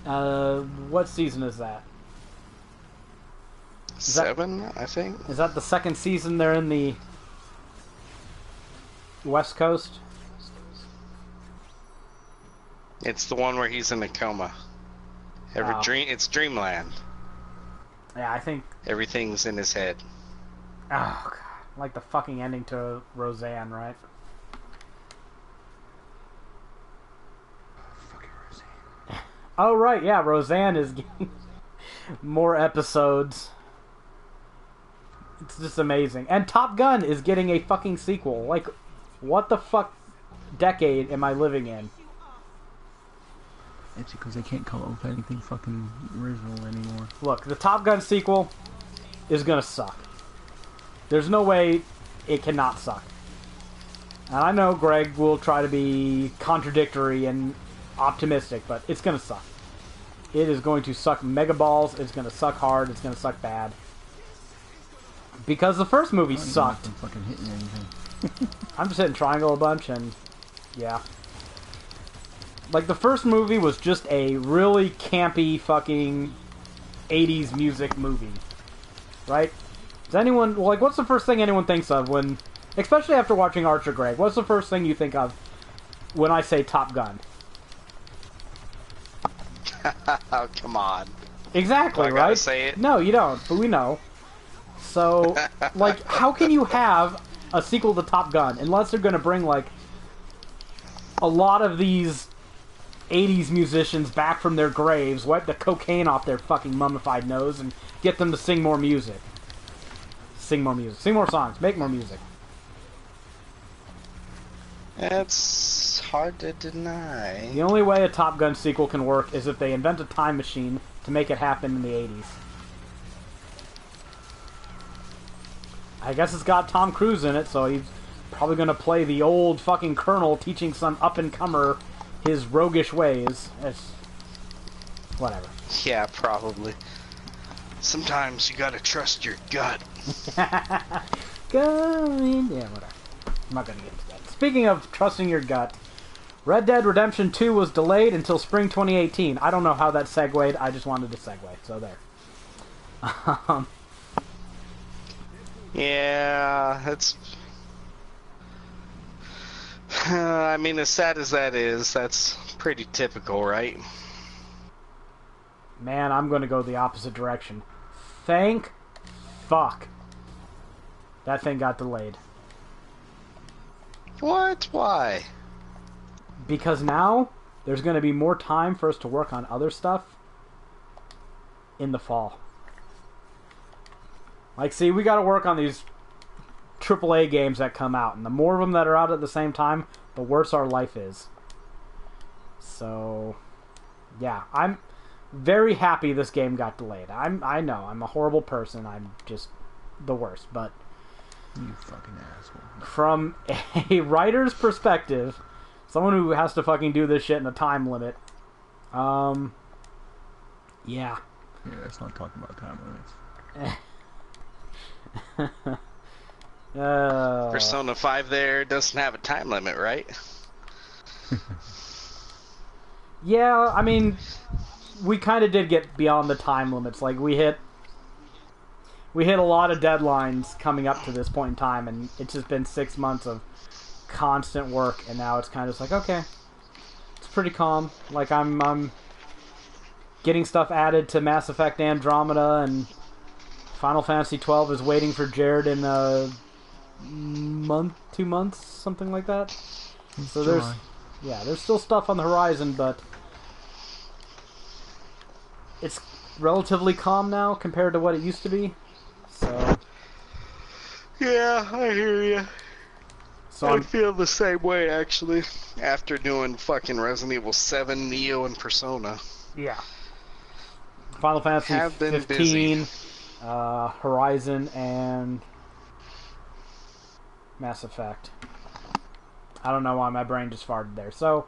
What season is that? 7, I think. Is that the second season they're in the West Coast? It's the one where he's in a coma. It's Dreamland. Yeah, I think everything's in his head. Oh god, like the fucking ending to Roseanne, right? Fucking Roseanne. Oh right, yeah, Roseanne is getting more episodes. It's just amazing. And Top Gun is getting a fucking sequel. Like, what the fuck decade am I living in? It's because they can't come up with anything fucking original anymore. Look, the Top Gun sequel is gonna suck. There's no way it cannot suck. And I know Greg will try to be contradictory and optimistic, but it's gonna suck. It is going to suck mega balls, it's gonna suck hard, it's gonna suck bad. Because the first movie sucked. I'm fucking hitting anything. I'm just hitting triangle a bunch and yeah. Like, the first movie was just a really campy fucking 80s music movie. Right? Does anyone, like, what's the first thing anyone thinks of when, especially after watching Archer, Greg, what's the first thing you think of when I say Top Gun? Oh, come on. Exactly, Do I right? gotta say it? No, you don't, but we know. So, like, how can you have a sequel to Top Gun unless they're going to bring, like, a lot of these 80s musicians back from their graves, wipe the cocaine off their fucking mummified nose, and get them to sing more music. Sing more music. Sing more songs. Make more music. It's hard to deny. The only way a Top Gun sequel can work is if they invent a time machine to make it happen in the 80s. I guess it's got Tom Cruise in it, so he's probably going to play the old fucking colonel teaching some up-and-comer his roguish ways. It's... whatever. Yeah, probably. Sometimes you gotta trust your gut. Going... yeah, whatever. I'm not going to get into that. Speaking of trusting your gut, Red Dead Redemption 2 was delayed until spring 2018. I don't know how that segued. I just wanted to segue, so there. Yeah, it's... I mean, as sad as that is, that's pretty typical, right? Man, I'm going to go the opposite direction. Thank fuck that thing got delayed. What? Why? Because now there's going to be more time for us to work on other stuff in the fall. Like, see, we got to work on these AAA games that come out, and the more of them that are out at the same time, the worse our life is. So, yeah, I'm very happy this game got delayed. I know, I'm a horrible person. I'm just the worst, but You fucking asshole. from a writer's perspective, someone who has to fucking do this shit in a time limit, yeah. Yeah, let's not talk about time limits. Persona 5 there doesn't have a time limit, right? Yeah, I mean, we kind of did get beyond the time limits. Like, we hit a lot of deadlines coming up to this point in time, and it's just been 6 months of constant work, and now it's kind of just like, okay, it's pretty calm. Like, I'm getting stuff added to Mass Effect Andromeda, and Final Fantasy 12 is waiting for Jared in a month, 2 months, something like that. So there's still stuff on the horizon, but it's relatively calm now compared to what it used to be. So Yeah, I hear you. So I feel the same way, actually, after doing fucking Resident Evil 7, Neo, and Persona. yeah. Final Fantasy Have been 15, busy. Horizon, and Mass Effect. I don't know why my brain just farted there. So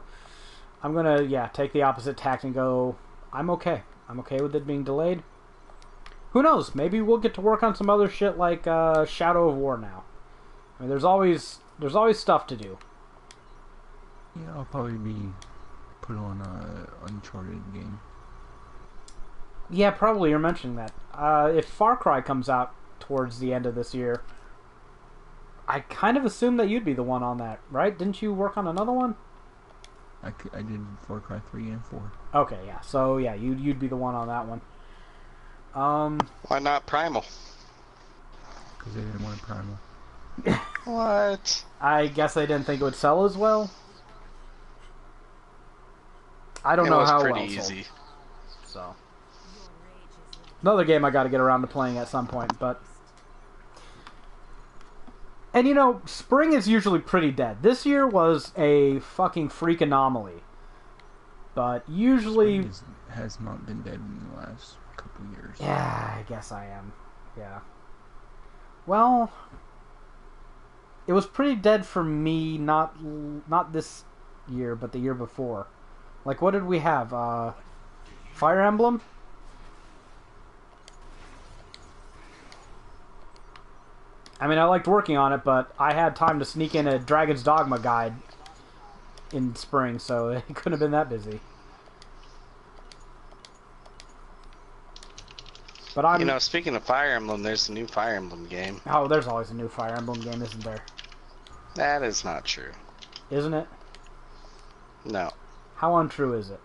I'm gonna, take the opposite tack and go, I'm okay. I'm okay with it being delayed. Who knows? Maybe we'll get to work on some other shit like Shadow of War now. I mean, there's always stuff to do. Yeah, I'll probably be put on a Uncharted game. Yeah, probably. You're mentioning that. If Far Cry comes out towards the end of this year, I kind of assume that you'd be the one on that, right? Didn't you work on another one? I did Far Cry 3 and 4. Okay, yeah. So, yeah, you'd be the one on that one. Why not Primal? Because they didn't want a Primal. What? I guess I didn't think it would sell as well. I don't know how It was well pretty sold. easy. So, another game I got to get around to playing at some point, but. And you know, spring is usually pretty dead. This year was a fucking freak anomaly. But usually... has not been dead in the last couple years. Yeah, I guess I am. Yeah. Well, it was pretty dead for me, not this year, but the year before. Like, what did we have? Fire Emblem? I mean, I liked working on it, but I had time to sneak in a Dragon's Dogma guide in spring, so it couldn't have been that busy. But I'm... You know, speaking of Fire Emblem, there's a new Fire Emblem game. Oh, there's always a new Fire Emblem game, isn't there? That is not true. Isn't it? No. How untrue is it?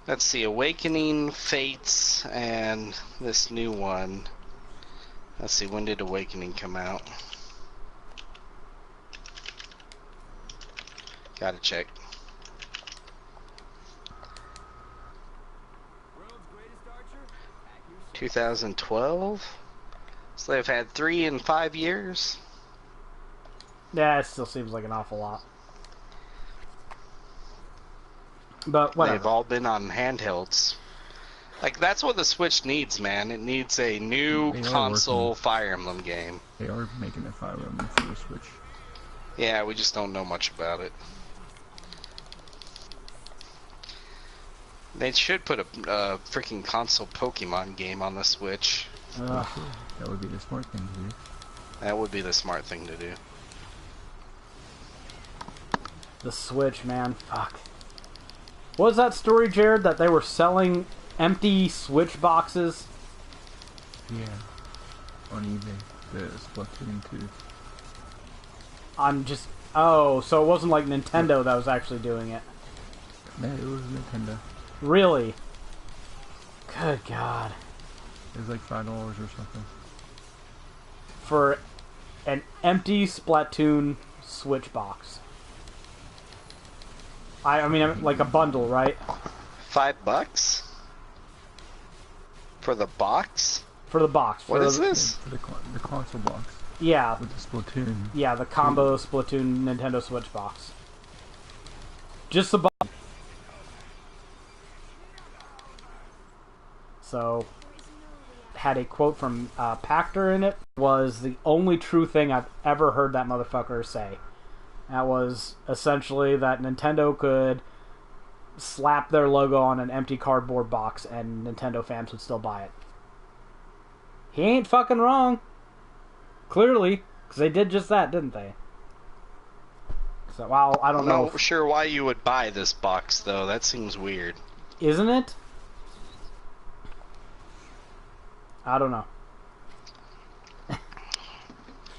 Let's see, Awakening, Fates, and this new one. Let's see, when did Awakening come out? Gotta check. 2012? So they've had 3 in 5 years? Yeah, it still seems like an awful lot. But whatever. They've all been on handhelds. Like, that's what the Switch needs, man. It needs a new console Fire Emblem game. They are making a Fire Emblem for the Switch. Yeah, we just don't know much about it. They should put a freaking console Pokemon game on the Switch. That would be the smart thing to do. That would be the smart thing to do. The Switch, man. Fuck. What was that story, Jared, that they were selling empty Switch boxes? Yeah. On eBay. The Splatoon 2. I'm just... Oh, so it wasn't like Nintendo that was actually doing it. No, it was Nintendo. Really? Good God. It was like $5 or something. For an empty Splatoon Switch box. I mean, like a bundle, right? $5? For the box? For the box. What is this? For the console box. Yeah. With the Splatoon. Yeah, the combo Splatoon Nintendo Switch box. Just the box. So, had a quote from Pactor in it. Was the only true thing I've ever heard that motherfucker say. That was essentially that Nintendo could slap their logo on an empty cardboard box and Nintendo fans would still buy it. He ain't fucking wrong. Clearly, because they did just that, didn't they? So, well, I don't know. I'm not sure why you would buy this box, though. That seems weird. Isn't it? I don't know.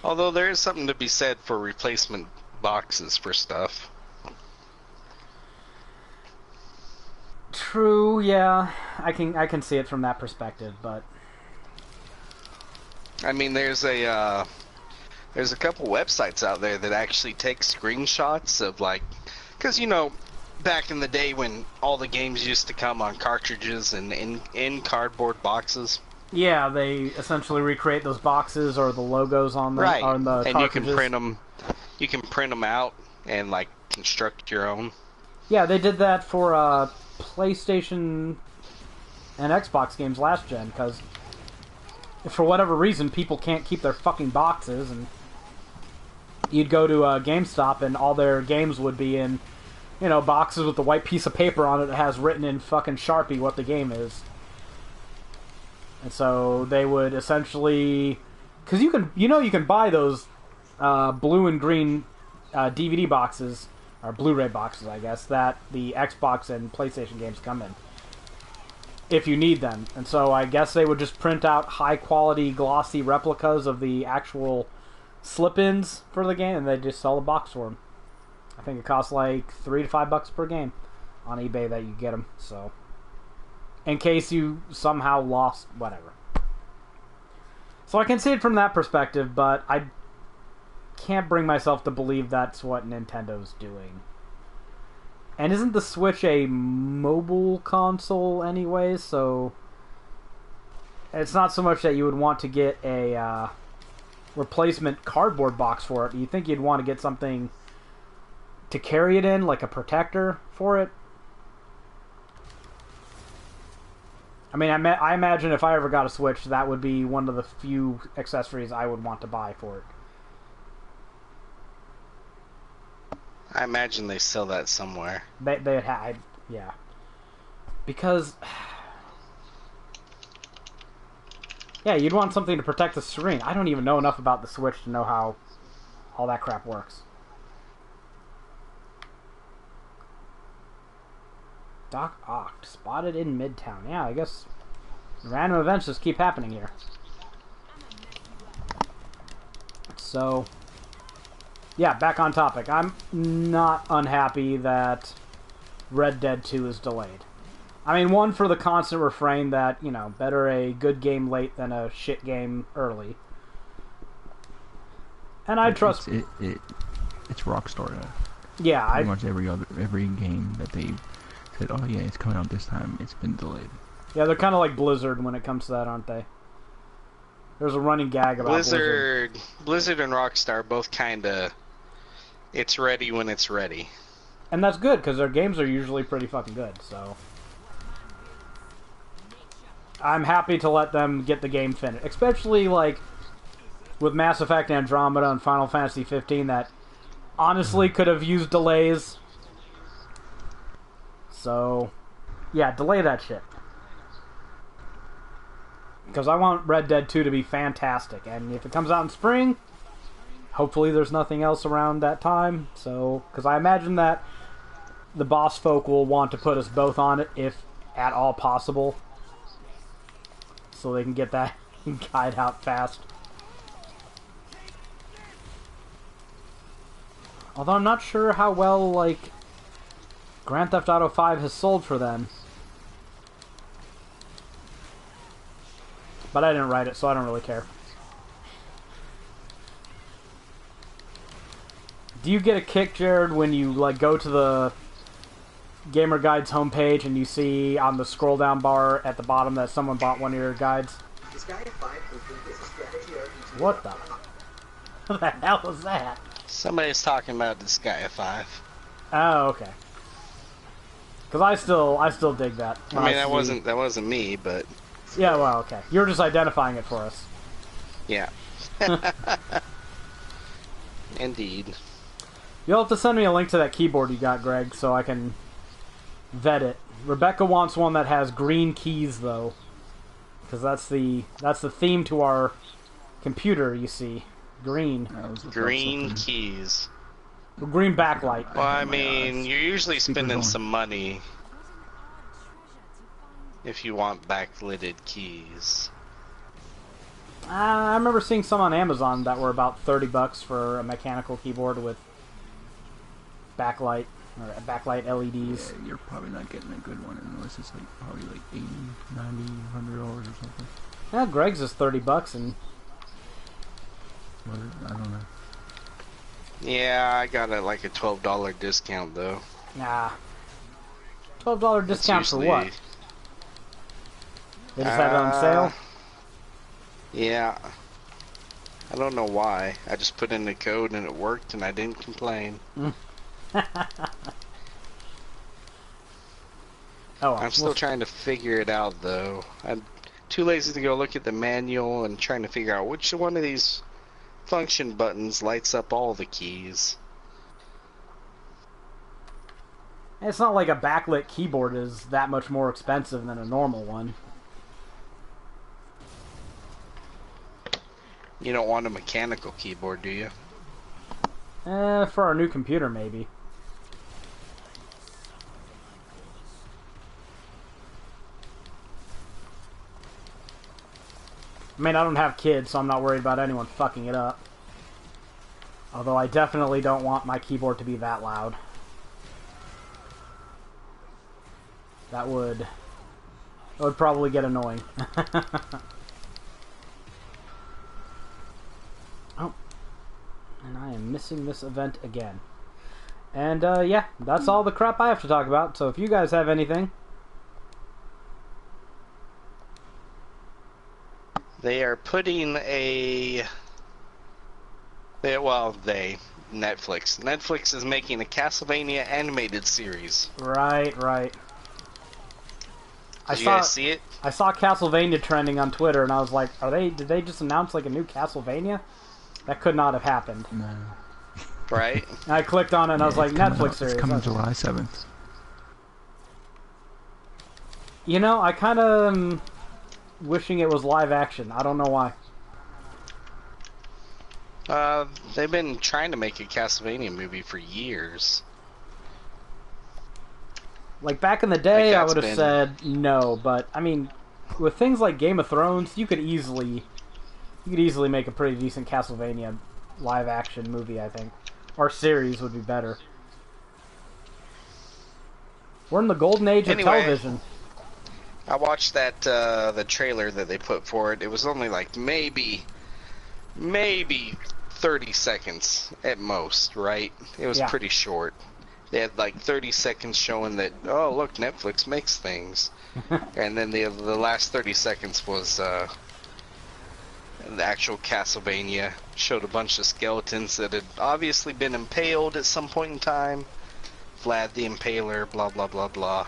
Although there is something to be said for replacement boxes for stuff. True, yeah. I can see it from that perspective, but I mean, there's a couple websites out there that actually take screenshots of, like, because, you know, back in the day when all the games used to come on cartridges and in cardboard boxes. Yeah, they essentially recreate those boxes or the logos on them. Right, on the and cartridges. you can print them. You can print them out and, like, construct your own. Yeah, they did that for PlayStation and Xbox games last gen, because for whatever reason, people can't keep their fucking boxes, and you'd go to a GameStop and all their games would be in, you know, boxes with the white piece of paper on it that has written in fucking Sharpie what the game is. And so they would essentially, because you can buy those blue and green DVD boxes, or Blu-ray boxes, I guess, that the Xbox and PlayStation games come in, if you need them. And so I guess they would just print out high-quality, glossy replicas of the actual slip-ins for the game, and they just sell a box for them. I think it costs like $3 to $5 per game on eBay that you get them. So, in case you somehow lost whatever. So I can see it from that perspective, but I can't bring myself to believe that's what Nintendo's doing. And isn't the Switch a mobile console anyway, so it's not so much that you would want to get a replacement cardboard box for it. You think you'd want to get something to carry it in, like a protector for it? I mean, I imagine if I ever got a Switch, that would be one of the few accessories I would want to buy for it. I imagine they sell that somewhere. They had, yeah. Because, yeah, you'd want something to protect the screen. I don't even know enough about the Switch to know how all that crap works. Doc Ock spotted in Midtown. Yeah, I guess random events just keep happening here. So, yeah, back on topic. I'm not unhappy that Red Dead 2 is delayed. I mean, one for the constant refrain that, you know, better a good game late than a shit game early. And I trust... It's Rockstar. Yeah, pretty much every game that they said, oh yeah, it's coming out this time, it's been delayed. Yeah, they're kind of like Blizzard when it comes to that, aren't they? There's a running gag about Blizzard. Blizzard and Rockstar both kind of... It's ready when it's ready. And that's good, because their games are usually pretty fucking good, so... I'm happy to let them get the game finished. Especially, like, with Mass Effect Andromeda and Final Fantasy 15 that honestly could have used delays. So, yeah, delay that shit. Because I want Red Dead 2 to be fantastic. And if it comes out in spring, hopefully there's nothing else around that time. So, because I imagine that the boss folk will want to put us both on it if at all possible. So they can get that guide out fast. Although I'm not sure how well, like, Grand Theft Auto 5 has sold for them. But I didn't write it, so I don't really care. Do you get a kick, Jared, when you, like, go to the Gamer Guides homepage and you see on the scroll down bar at the bottom that someone bought one of your guides? What the? What the hell was that? Somebody's talking about this guy at 5. Oh, okay. Because I still dig that. I mean, that wasn't me, but yeah, well, okay. You were just identifying it for us. Yeah. Indeed. You'll have to send me a link to that keyboard you got, Greg, so I can vet it. Rebecca wants one that has green keys, though, because that's the theme to our computer. You see, green. Green keys. Green backlight. Well, I mean, you're usually spending some money if you want backlighted keys. I remember seeing some on Amazon that were about $30 for a mechanical keyboard with backlight or backlight LEDs. Yeah, you're probably not getting a good one unless it's like probably like $80, $90, $100 or something. Yeah, Greg's is $30 and. What, I don't know. Yeah, I got like a $12 discount though. Nah. $12 discount for what? They just had it on sale? Yeah. I don't know why. I just put in the code and it worked and I didn't complain. Oh, I'm still trying to figure it out though. I'm too lazy to go look at the manual and trying to figure out which one of these function buttons lights up all the keys. It's not like a backlit keyboard is that much more expensive than a normal one. You don't want a mechanical keyboard, do you? For our new computer, maybe. I mean, I don't have kids, so I'm not worried about anyone fucking it up. Although I definitely don't want my keyboard to be that loud. That would probably get annoying. Oh. And I am missing this event again. And, yeah, that's all the crap I have to talk about. So if you guys have anything... They are putting Netflix. Netflix is making a Castlevania animated series. Right. Did you guys see it? I saw Castlevania trending on Twitter, and I was like, did they just announce, like, a new Castlevania? That could not have happened. No. Right? And I clicked on it, and I was like, Netflix series. It's coming July 7th. You know, I kind of am wishing it was live action. I don't know why. They've been trying to make a Castlevania movie for years. Like, back in the day, I would have said no, but, I mean, with things like Game of Thrones, you could easily make a pretty decent Castlevania live-action movie, I think. Or series would be better. We're in the golden age of television. I watched that the trailer that they put for it. It was only like maybe 30 seconds at most, right? It was pretty short. They had like 30 seconds showing that, oh look, Netflix makes things, and then the last 30 seconds was the actual Castlevania. Showed a bunch of skeletons that had obviously been impaled at some point in time. Vlad the Impaler, blah blah blah blah.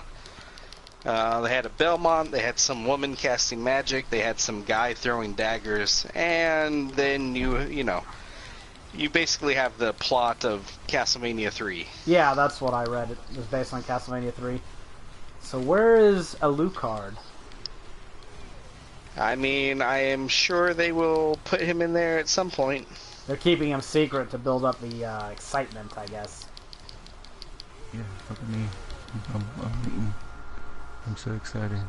They had a Belmont, they had some woman casting magic, they had some guy throwing daggers, and then you basically have the plot of Castlevania 3. Yeah, that's what I read. It was based on Castlevania 3. So where is Alucard? I mean, I am sure they will put him in there at some point. They're keeping him secret to build up the excitement, I guess. Yeah, look at me. I'm eating. I'm so excited.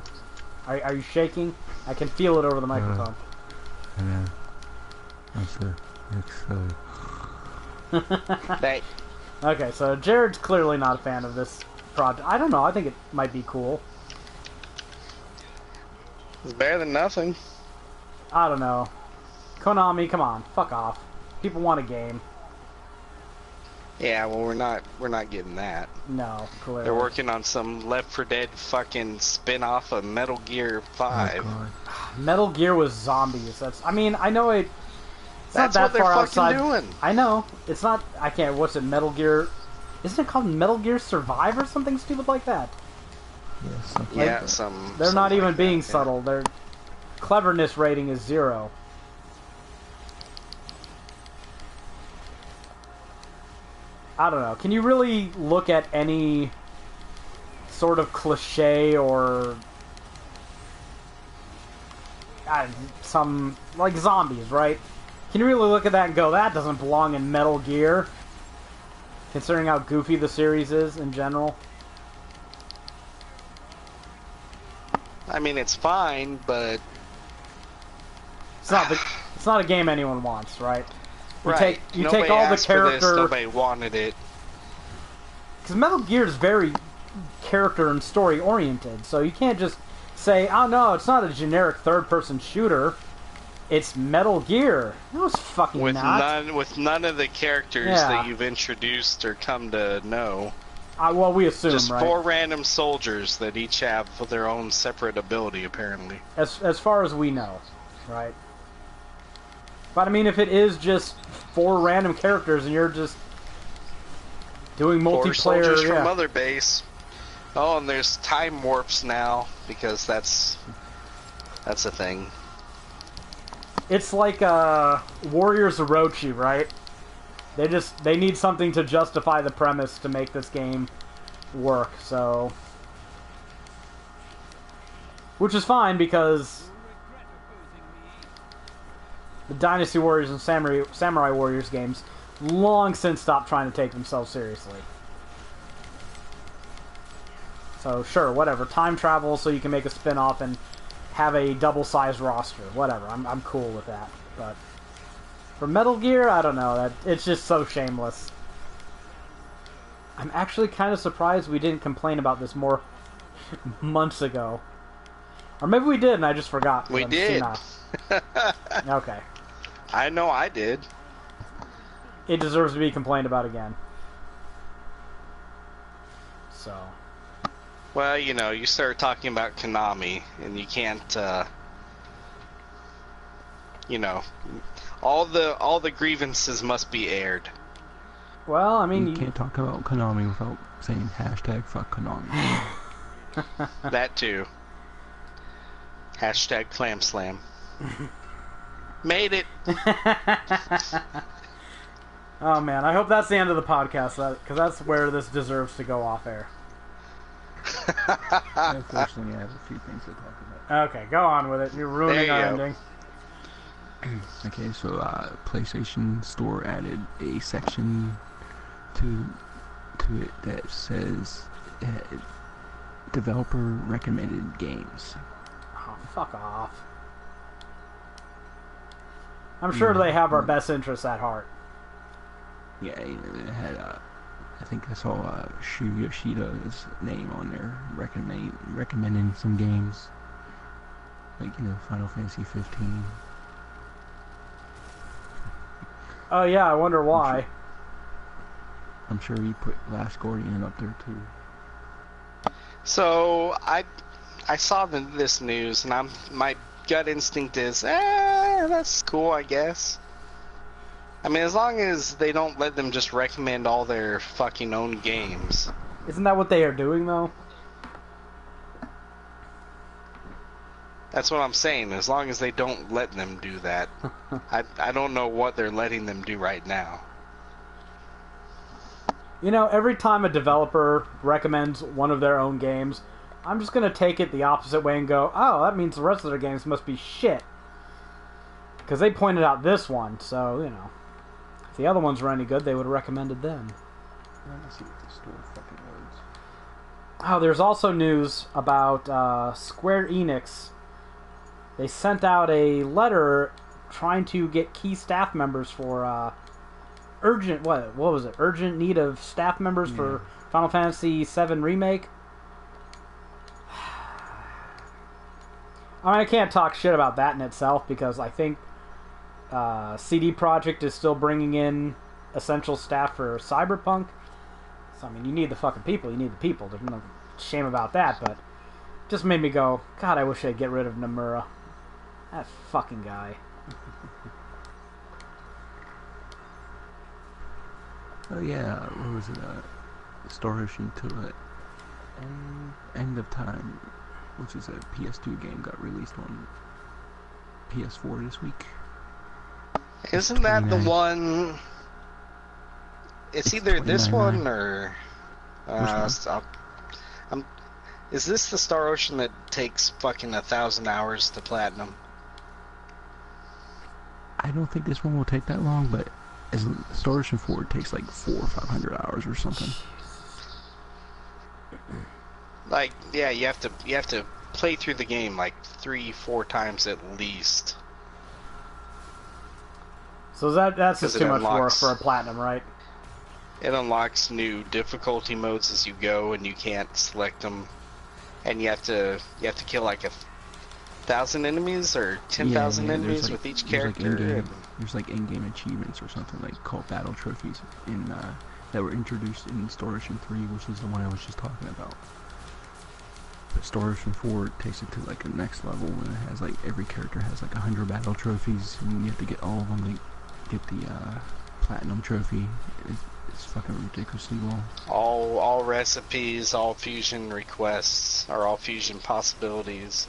Are you shaking? I can feel it over the microphone. I know. I'm so excited. Okay, so Jared's clearly not a fan of this project. I don't know. I think it might be cool. It's better than nothing. I don't know. Konami, come on, fuck off. People want a game. Yeah, well, we're not getting that. No, clearly. They're working on some Left 4 Dead fucking spin-off of Metal Gear 5. Oh, Metal Gear with zombies. That's. I mean, I know it. It's That's not what that they're far fucking outside. doing. I know. It's not. I can't. What's it? Metal Gear. Isn't it called Metal Gear Survive or something stupid like that? yeah, something Yeah, like that. They're not something even like being that, yeah. subtle. Their cleverness rating is 0. I don't know. Can you really look at any sort of cliche or some like zombies, right? Can you really look at that and go, that doesn't belong in Metal Gear? Considering how goofy the series is in general. I mean, it's fine, but It's not a game anyone wants, right? You right. take Nobody all the asked for this, character. nobody wanted it. Because Metal Gear is very character and story oriented, so you can't just say, "Oh no, it's not a generic third-person shooter. It's Metal Gear." No, it's fucking not. With none of the characters that you've introduced or come to know. Well, we assume, Just right? 4 random soldiers that each have their own separate ability, apparently. As far as we know, right? But I mean, if it is just 4 random characters and you're just doing 4 multiplayer, soldiers from Mother Base. Oh, and there's time warps now because that's a thing. It's like Warriors Orochi, right? They need something to justify the premise to make this game work, so which is fine because the Dynasty Warriors and Samurai Warriors games long since stopped trying to take themselves seriously. So sure, whatever. Time travel so you can make a spin-off and have a double-sized roster. Whatever. I'm cool with that. But for Metal Gear, I don't know. It's just so shameless. I'm actually kind of surprised we didn't complain about this more months ago. Or maybe we did and I just forgot. We did. Okay. I know I did. It deserves to be complained about again. So. Well, you start talking about Konami, and you can't, all the grievances must be aired. Well, I mean, you can't talk about Konami without saying #fuck Konami. That too. #ClamSlam. Made it. Oh man, I hope that's the end of the podcast, because that's where this deserves to go off air. Unfortunately, I have a few things to talk about. Okay, go on with it. You're ruining our ending. Okay, so PlayStation Store added a section to it that says developer recommended games. Oh, fuck off. I'm sure they have our best interests at heart. Yeah, it had I think I saw Shu Yoshida's name on there recommending some games. Like, you know, Final Fantasy 15. Oh yeah, I wonder why. I'm sure he put Last Guardian up there too. So I saw this news, and my gut instinct is, that's cool, I guess. I mean, as long as they don't let them just recommend all their fucking own games. Isn't that what they are doing though? That's what I'm saying. As long as they don't let them do that. I don't know what they're letting them do right now. You know, every time a developer recommends one of their own games, I'm just going to take it the opposite way and go, oh, that means the rest of their games must be shit. Because they pointed out this one, so, you know. If the other ones were any good, they would have recommended them. Let's see what the store fucking loads. Oh, there's also news about Square Enix. They sent out a letter trying to get key staff members for urgent need of staff members for Final Fantasy VII Remake. I mean, I can't talk shit about that in itself because I think CD Projekt is still bringing in essential staff for Cyberpunk. So, I mean, you need the fucking people. You need the people. There's no shame about that, but it just made me go, God, I wish I'd get rid of Nomura. That fucking guy. Oh yeah, what was it? Star Ocean to End of Time, which is a PS2 game, got released on PS4 this week. Isn't that the one? It's either this one or. Is this the Star Ocean that takes fucking 1,000 hours to platinum? I don't think this one will take that long, but as Star Ocean 4 takes like 400 or 500 hours or something. Like, yeah, you have to play through the game like 3-4 times at least. So that's just too much work for a platinum, right? It unlocks new difficulty modes as you go, and you can't select them. And you have to kill like 1,000 enemies or 10,000 enemies with each character. There's like in-game achievements or something like called battle trophies that were introduced in Star Ocean 3, which is the one I was just talking about. But Star Ocean 4 takes it to like a next level when it has like every character has like 100 battle trophies, and you have to get all of them to get the platinum trophy. It's fucking ridiculously long. All recipes, all fusion requests, or all fusion possibilities.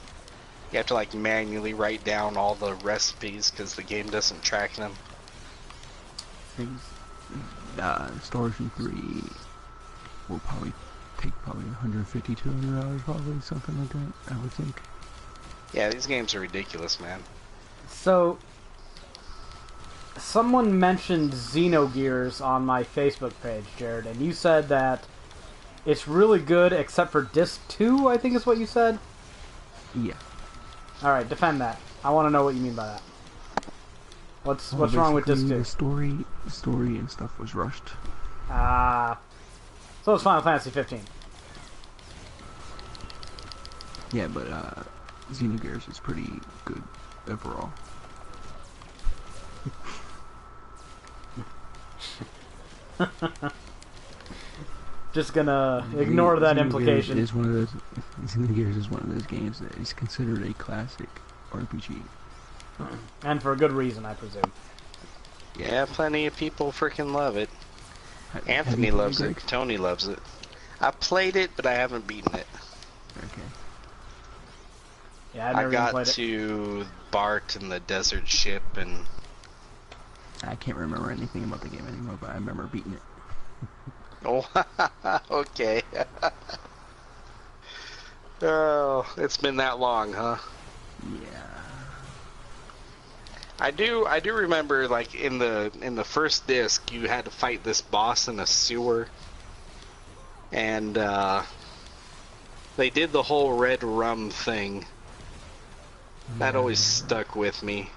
You have to like manually write down all the recipes because the game doesn't track them. Star Ocean 3 will probably take 150, 200 hours, probably something like that, I would think. Yeah, these games are ridiculous, man. So, someone mentioned Xenogears on my Facebook page, Jared, and you said that it's really good except for Disc 2, I think is what you said? Yeah. Alright, defend that. I want to know what you mean by that. What's wrong with Disc 2? The story and stuff was rushed. So it's Final Fantasy 15. Yeah, but Xenogears is pretty good overall. Just gonna ignore that implication. Xenogears is one of those games that is considered a classic RPG. And for a good reason, I presume. Yeah, plenty of people freaking love it. Anthony loves it. Tony loves it. I played it, but I haven't beaten it. Okay. Yeah, I've never even played it. I got to Bart and the desert ship, and I can't remember anything about the game anymore, but I remember beating it. Oh, okay. Oh, it's been that long, huh? Yeah. I do remember, like, in the first disc, you had to fight this boss in a sewer, and they did the whole red rum thing. That always stuck with me.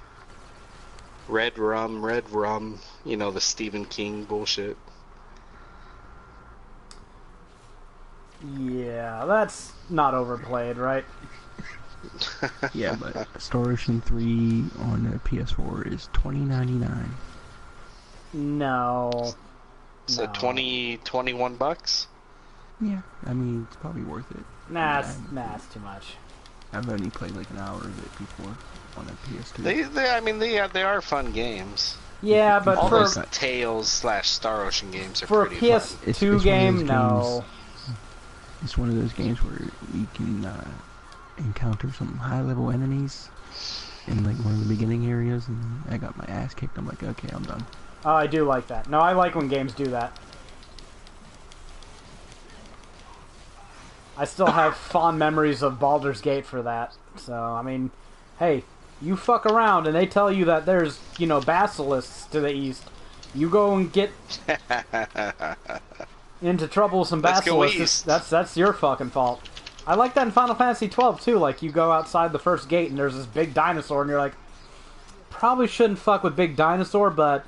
Red rum, you know, the Stephen King bullshit. Yeah, that's not overplayed, right? Yeah, but Star Ocean 3 on the PS4 is $20.99. No. So No. 21 bucks? Yeah, I mean, it's probably worth it. Nah, it's too much. I've only played like an hour of it before on a PS2. They are fun games. Yeah, but All for those Tales/Star Ocean games are for a pretty fun. PS2 game, no. It's one of those games where you can encounter some high-level enemies in like one of the beginning areas, and I got my ass kicked. I'm like, okay, I'm done. Oh, I do like that. No, I like when games do that. I still have fond memories of Baldur's Gate for that. So, I mean, hey, you fuck around and they tell you that there's, basilisks to the east. You go and get into trouble with some basilisks. That's your fucking fault. I like that in Final Fantasy 12 too. Like, you go outside the first gate and there's this big dinosaur and you're like, probably shouldn't fuck with big dinosaur, but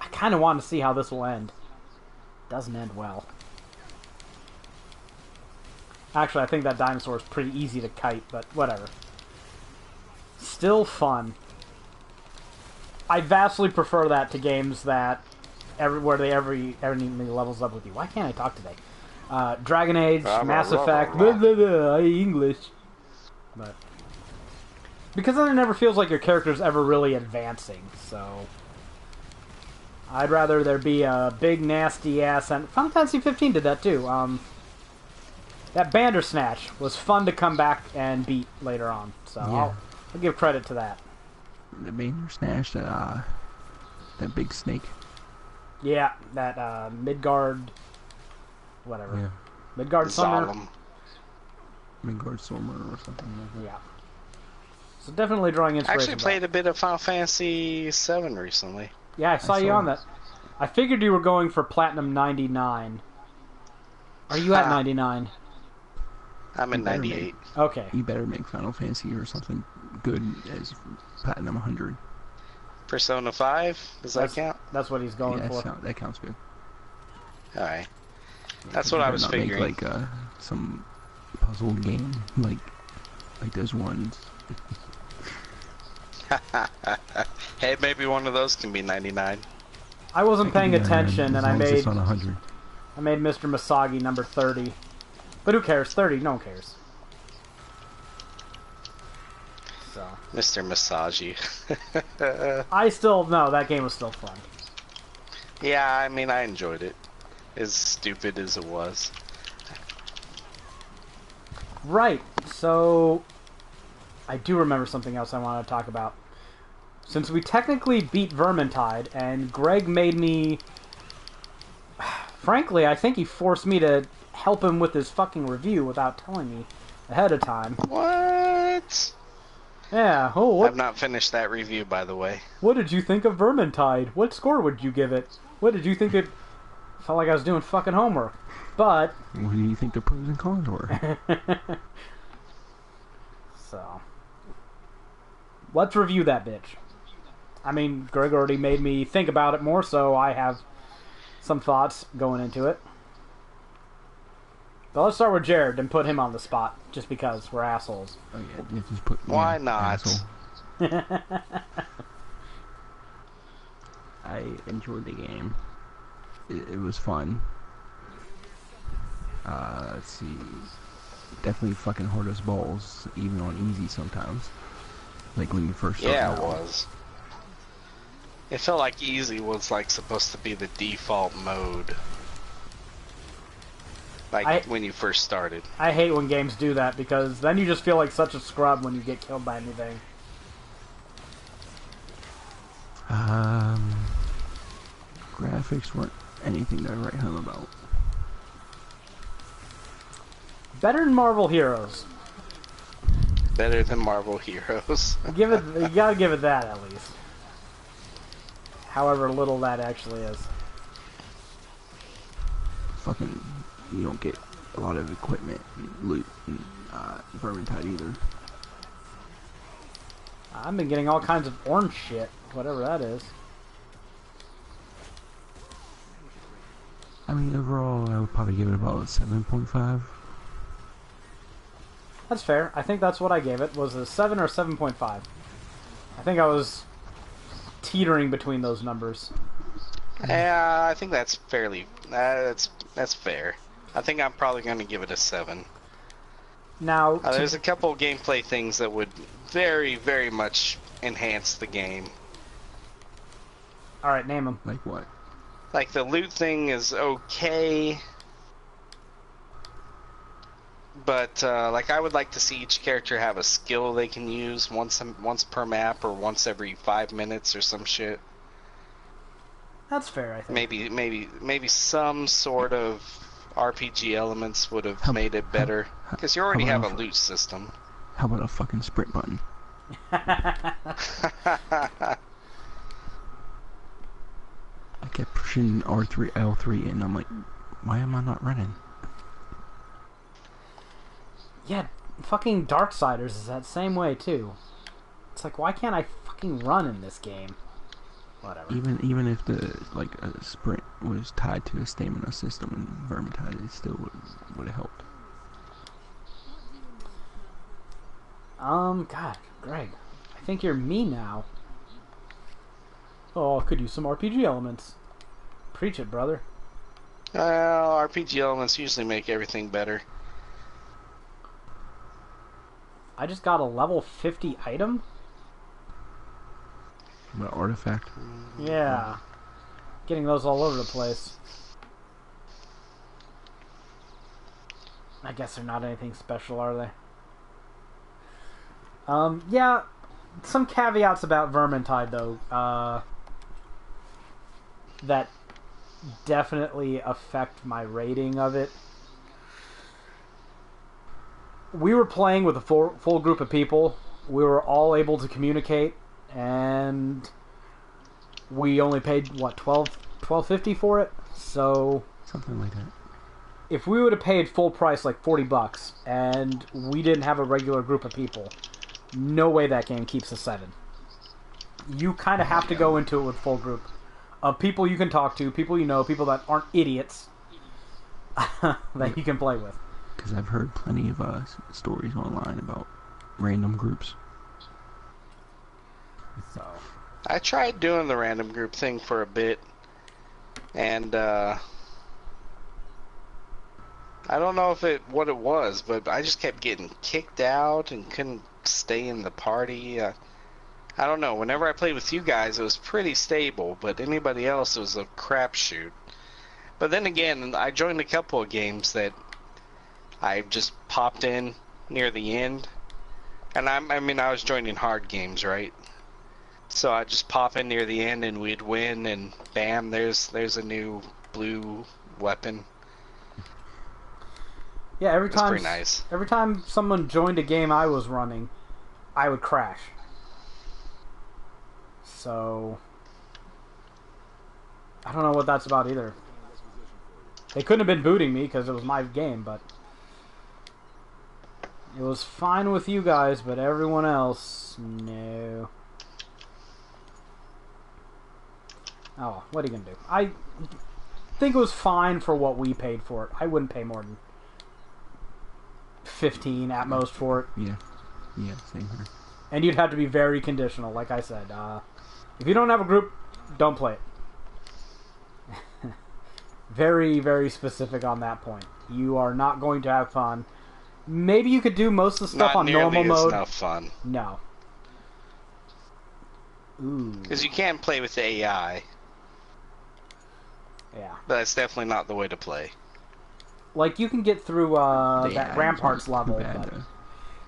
I kind of want to see how this will end. Doesn't end well. Actually, I think that dinosaur is pretty easy to kite, but whatever. Still fun. I vastly prefer that to games that every enemy levels up with you. Why can't I talk today? Dragon Age, Mass Effect, English. But because then it never feels like your character's ever really advancing, so I'd rather there be a big nasty ass, and Final Fantasy 15 did that too. That Bandersnatch was fun to come back and beat later on, so yeah. I'll give credit to that. The Bandersnatch, that big snake. Yeah, that Midgard, whatever. Yeah. Midgard Summer. Midgard Summer or something like that. Yeah. So definitely drawing inspiration. I actually played a bit of Final Fantasy 7 recently. Yeah, I saw you on that. I figured you were going for Platinum 99. Are you at 99? I'm in 98. Okay. You better make Final Fantasy or something good as Platinum 100. Persona 5? Does that count? That's what he's going for. That counts good. Alright. That's what I was figuring. Make like some puzzle game like those ones. Hey, maybe one of those can be 99. I wasn't paying attention, and I made on 100. I made Mr. Misagi number 30. But who cares? 30, no one cares. So. Mr. Misagi. No, that game was still fun. Yeah, I mean, I enjoyed it. As stupid as it was. Right, so I do remember something else I wanted to talk about. Since we technically beat Vermintide, and Greg made me... Frankly, I think he forced me to help him with his fucking review without telling me ahead of time. What? Yeah, what? I've not finished that review, by the way. What did you think of Vermintide? What score would you give it? What did you think it... Felt like I was doing fucking homework. But... What do you think the pros and cons were? So... Let's review that bitch. I mean, Greg already made me think about it more, so I have some thoughts going into it. But let's start with Jared and put him on the spot, just because we're assholes. Oh yeah, just put Why not? I enjoyed the game. It was fun. Let's see. Definitely fucking hard as balls, even on easy sometimes. Like when you first started. Yeah, it was. It felt like easy was like supposed to be the default mode. Like when you first started. I hate when games do that because then you just feel like such a scrub when you get killed by anything. Graphics weren't anything to write home about. Better than Marvel Heroes. Better than Marvel Heroes. You gotta give it that at least. However little that actually is. Fucking, you don't get a lot of equipment and loot in Vermintide either. I've been getting all kinds of orange shit, whatever that is. I mean, overall, I would probably give it about 7.5. That's fair. I think that's what I gave it. Was a 7 or 7.5. I think I was teetering between those numbers. Yeah, I think that's fairly. That's fair. I think I'm probably going to give it a 7. Now, there's a couple gameplay things that would very, very much enhance the game. All right, name them. Like what? Like the loot thing is okay, but like I would like to see each character have a skill they can use once per map or once every 5 minutes or some shit. That's fair, I think. Maybe some sort of RPG elements would have made it better, because you already have a loot system. How about a fucking sprint button? I kept pushing R3, L3, and I'm like, why am I not running? Yeah, fucking Darksiders is that same way, too. It's like, why can't I fucking run in this game? Whatever. Even if the a sprint was tied to a stamina system and Vermintide, it still would have helped. God, Greg, I think you're me now. Oh, I could use some RPG elements. Preach it, brother. RPG elements usually make everything better. I just got a level 50 item? What, artifact? Yeah. Getting those all over the place. I guess they're not anything special, are they? Yeah, some caveats about Vermintide, though, that definitely affect my rating of it. We were playing with a full group of people. We were all able to communicate, and we only paid, what, $12.50 for it? So something like that. If we would have paid full price, like $40, and we didn't have a regular group of people, no way that game keeps a 7. You kind of have to go into it with full group of people you can talk to, people you know, people that aren't idiots that you can play with. Because I've heard plenty of stories online about random groups. So I tried doing the random group thing for a bit, and I don't know what it was, but I just kept getting kicked out and couldn't stay in the party. I don't know. Whenever I played with you guys, it was pretty stable, but anybody else, it was a crapshoot. But then again, I joined a couple of games that I just popped in near the end, and I was joining hard games, right? So I just pop in near the end, and we'd win, and bam, there's a new blue weapon. Yeah, every time pretty nice. Every time someone joined a game I was running, I would crash. So I don't know what that's about either. They couldn't have been booting me because it was my game, but it was fine with you guys, but everyone else, no. Oh, what are you gonna do? I think it was fine for what we paid for it. I wouldn't pay more than 15 at most for it. Yeah, same here. And you'd have to be very conditional, like I said. If you don't have a group, don't play it. Very, very specific on that point. You are not going to have fun. Maybe you could do most of the stuff on normal mode. Not fun. No. Ooh. Because you can't play with the AI. Yeah. But that's definitely not the way to play. Like, you can get through that Ramparts level. Bad, but...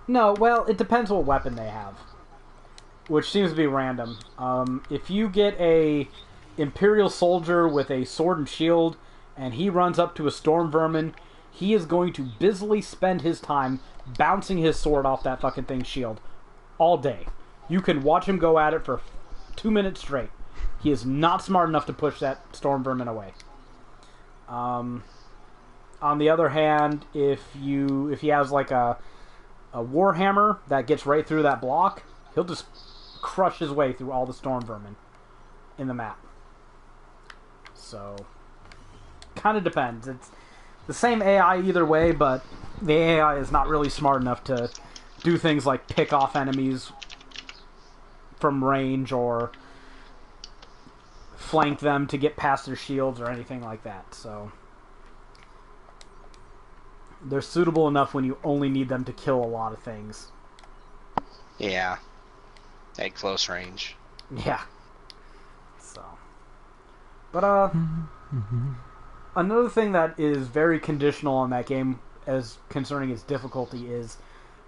No, well, it depends what weapon they have. Which seems to be random. If you get a Imperial soldier with a sword and shield, and he runs up to a storm vermin, he is going to busily spend his time bouncing his sword off that fucking thing's shield all day. You can watch him go at it for 2 minutes straight. He is not smart enough to push that storm vermin away. On the other hand, if he has like a warhammer that gets right through that block, he'll just crush his way through all the storm vermin in the map. So, kind of depends. the same AI either way, but the AI is not really smart enough to do things like pick off enemies from range or flank them to get past their shields or anything like that. So they're suitable enough when you only need them to kill a lot of things. Yeah. At close range. Yeah. So. But, another thing that is very conditional on that game as concerning its difficulty is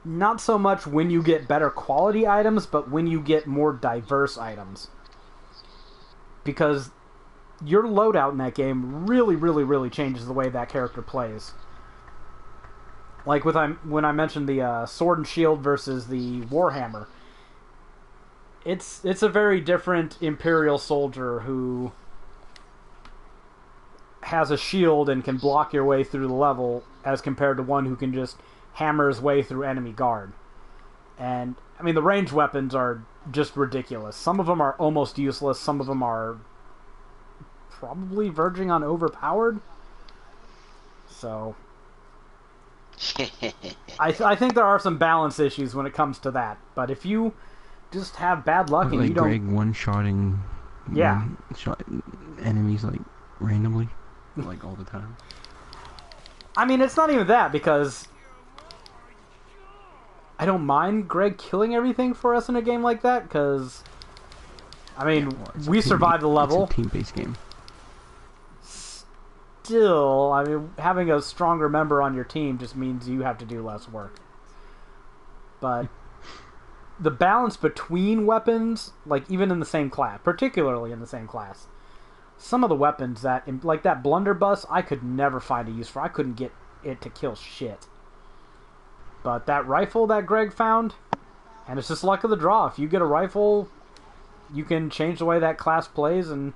not so much when you get better quality items, but when you get more diverse items. Because your loadout in that game really changes the way that character plays. Like when I mentioned the sword and shield versus the warhammer, it's a very different Imperial soldier who has a shield and can block your way through the level as compared to one who can just hammer his way through enemy guard. And I mean, the ranged weapons are just ridiculous. Some of them are almost useless. Some of them are probably verging on overpowered. So I think there are some balance issues when it comes to that. But if you just have bad luck and like you don't... Greg one-shotting enemies like randomly, like all the time. I mean, it's not even that, because I don't mind Greg killing everything for us in a game like that, because I mean, we survived the level. It's a team-based game. Still, I mean, having a stronger member on your team just means you have to do less work. But the balance between weapons, like even in the same class, particularly in the same class, some of the weapons that, like that blunderbuss, I could never find a use for. I couldn't get it to kill shit. But that rifle that Greg found, and it's just luck of the draw. If you get a rifle, you can change the way that class plays and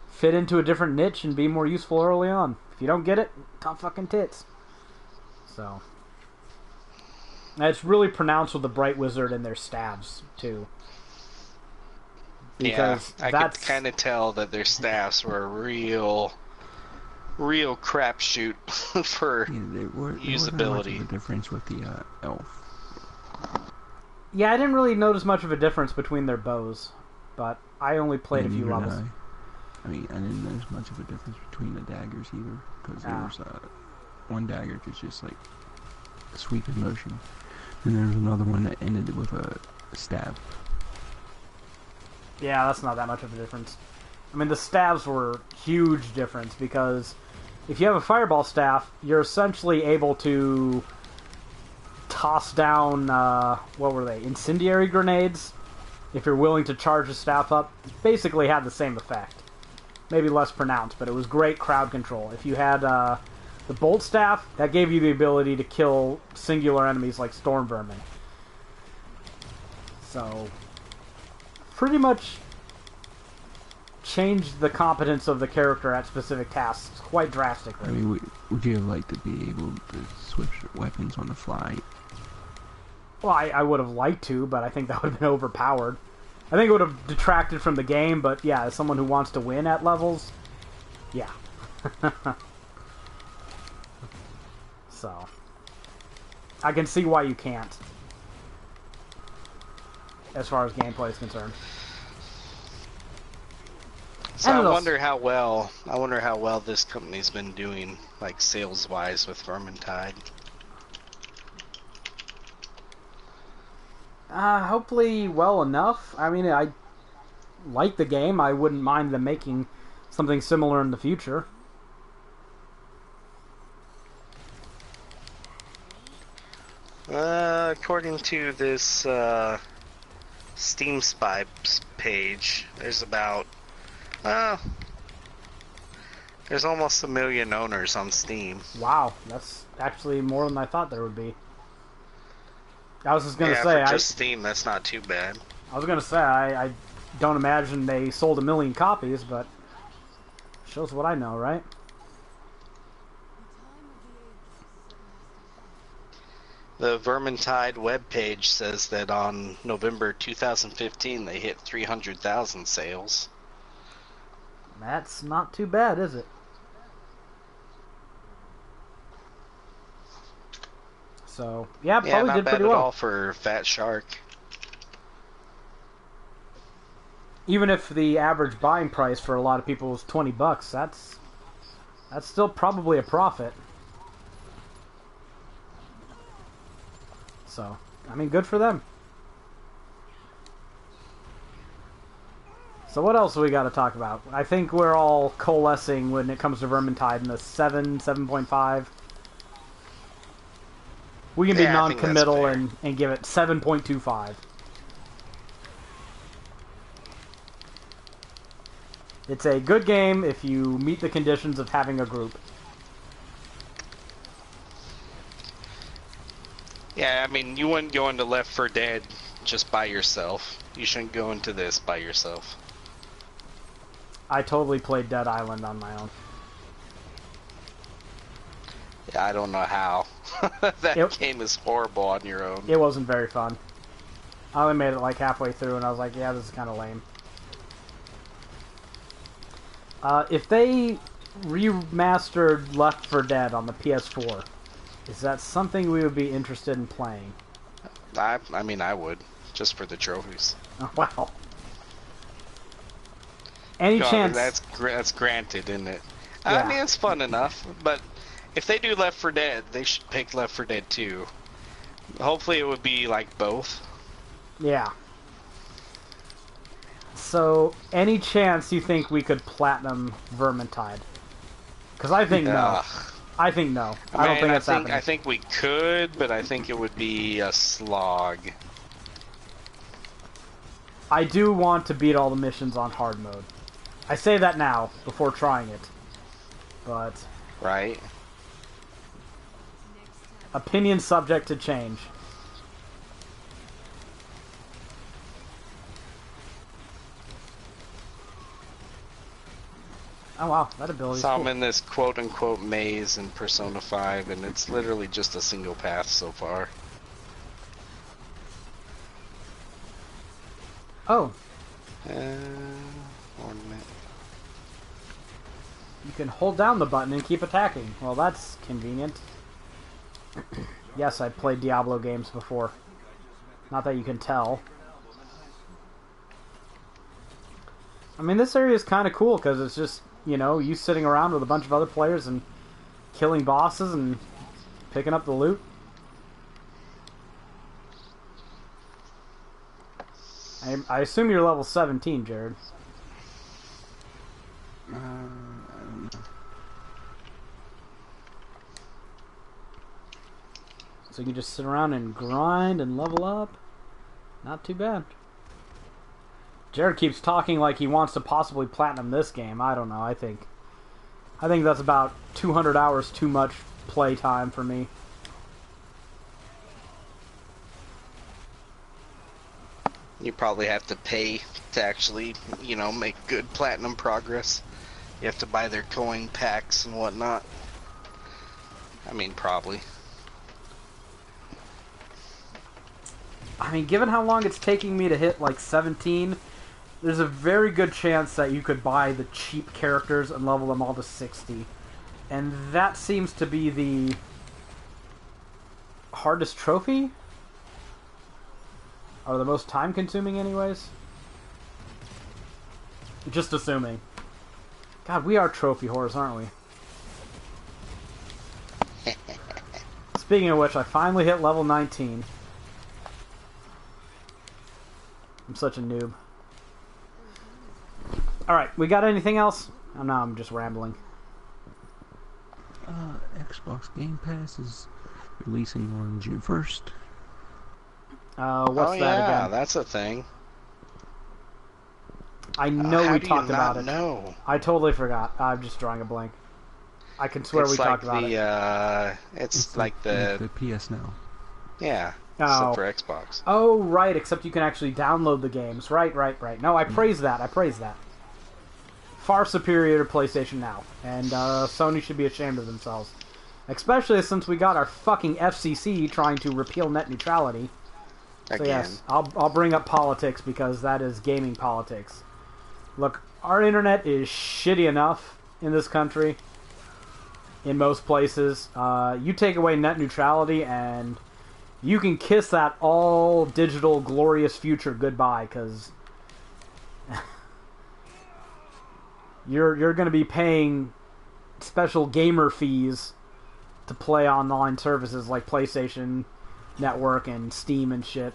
fit into a different niche and be more useful early on. If you don't get it, tough fucking tits. So it's really pronounced with the Bright Wizard and their staves too. Because I could kind of tell that their staffs were a real crapshoot for usability. There wasn't much of a difference with the elf. Yeah, I didn't really notice much of a difference between their bows, but I only played a few levels. I mean, I didn't notice much of a difference between the daggers either, because there was one dagger that's just like a sweeping motion, and there was another one that ended with a stab. Yeah, that's not that much of a difference. I mean, the staves were huge difference, because if you have a fireball staff, you're essentially able to toss down, what were they, incendiary grenades, if you're willing to charge the staff up. It basically had the same effect. Maybe less pronounced, but it was great crowd control. If you had the bolt staff, that gave you the ability to kill singular enemies like storm vermin. So pretty much changed the competence of the character at specific tasks quite drastically. I mean, would you have liked to be able to switch weapons on the fly? Well, I would have liked to, but I think that would have been overpowered. I think it would have detracted from the game, but yeah, as someone who wants to win at levels, yeah. So I can see why you can't, as far as gameplay is concerned. So I wonder how well this company's been doing, like sales wise, with Vermintide. Hopefully well enough. I mean, I like the game. I wouldn't mind them making something similar in the future. According to this Steam Spy page, there's about there's almost 1 million owners on Steam. Wow, that's actually more than I thought there would be. I was just gonna say, for just Steam, that's not too bad. I was gonna say, I don't imagine they sold 1 million copies, but shows what I know, right? The Vermintide webpage says that on November 2015 they hit 300,000 sales. That's not too bad, is it? So, yeah, Yeah, probably not did bad pretty at well. all for Fat Shark. Even if the average buying price for a lot of people was $20, that's still probably a profit. So, I mean, good for them. So what else do we got to talk about? I think we're all coalescing when it comes to Vermintide in the 7.5. We can be Yeah, I think that's non-committal fair. and give it 7.25. It's a good game if you meet the conditions of having a group. Yeah, I mean, you wouldn't go into Left 4 Dead just by yourself. You shouldn't go into this by yourself. I totally played Dead Island on my own. Yeah, I don't know how. That game is horrible on your own. It wasn't very fun. I only made it like halfway through and I was like, yeah, this is kind of lame. If they remastered Left 4 Dead on the PS4, is that something we would be interested in playing? I mean, I would, just for the trophies. Oh, wow. Any No, chance... that's granted, isn't it? Yeah. I mean, it's fun enough, but if they do Left 4 Dead, they should pick Left 4 Dead 2. Hopefully it would be like both. Yeah. So, any chance you think we could platinum Vermintide? Because I think no. I think no. I don't think that's happening. I think we could, but I think it would be a slog. I do want to beat all the missions on hard mode. I say that now, before trying it. But... Right? Opinion subject to change. Oh wow, that ability is So cool. I'm in this quote-unquote maze in Persona 5, and it's literally just a single path so far. Oh, Ornament. you can hold down the button and keep attacking. Well, that's convenient. Yes, I've played Diablo games before. Not that you can tell. I mean, this area is kind of cool because it's just, you know, you sitting around with a bunch of other players and killing bosses and picking up the loot. I assume you're level 17, Jared. I don't know. So you can just sit around and grind and level up. Not too bad. Jared keeps talking like he wants to possibly platinum this game. I don't know. I think that's about 200 hours too much play time for me. You probably have to pay to actually, you know, make good platinum progress. You have to buy their coin packs and whatnot. I mean, probably. I mean, given how long it's taking me to hit like 17, there's a very good chance that you could buy the cheap characters and level them all to 60. And that seems to be the hardest trophy? Or the most time consuming anyways? Just assuming. God, we are trophy whores, aren't we? Speaking of which, I finally hit level 19. I'm such a noob. Alright, we got anything else? Oh no, I'm just rambling. Xbox Game Pass is releasing on June 1st. What's that again? That's a thing. I know How we do talked you about not it. know? I totally forgot. I'm just drawing a blank. I can swear It's we like talked about it. It's like the PS Now. yeah, Oh. except for Xbox. Oh, right, except you can actually download the games. Right. No, I praise that. Far superior to PlayStation Now. And Sony should be ashamed of themselves. Especially since we got our fucking FCC trying to repeal net neutrality. So Again. yes, I'll bring up politics because that is gaming politics. Look, our internet is shitty enough in this country. In most places. You take away net neutrality and you can kiss that all digital glorious future goodbye, because you're going to be paying special gamer fees to play online services like PlayStation Network and Steam and shit.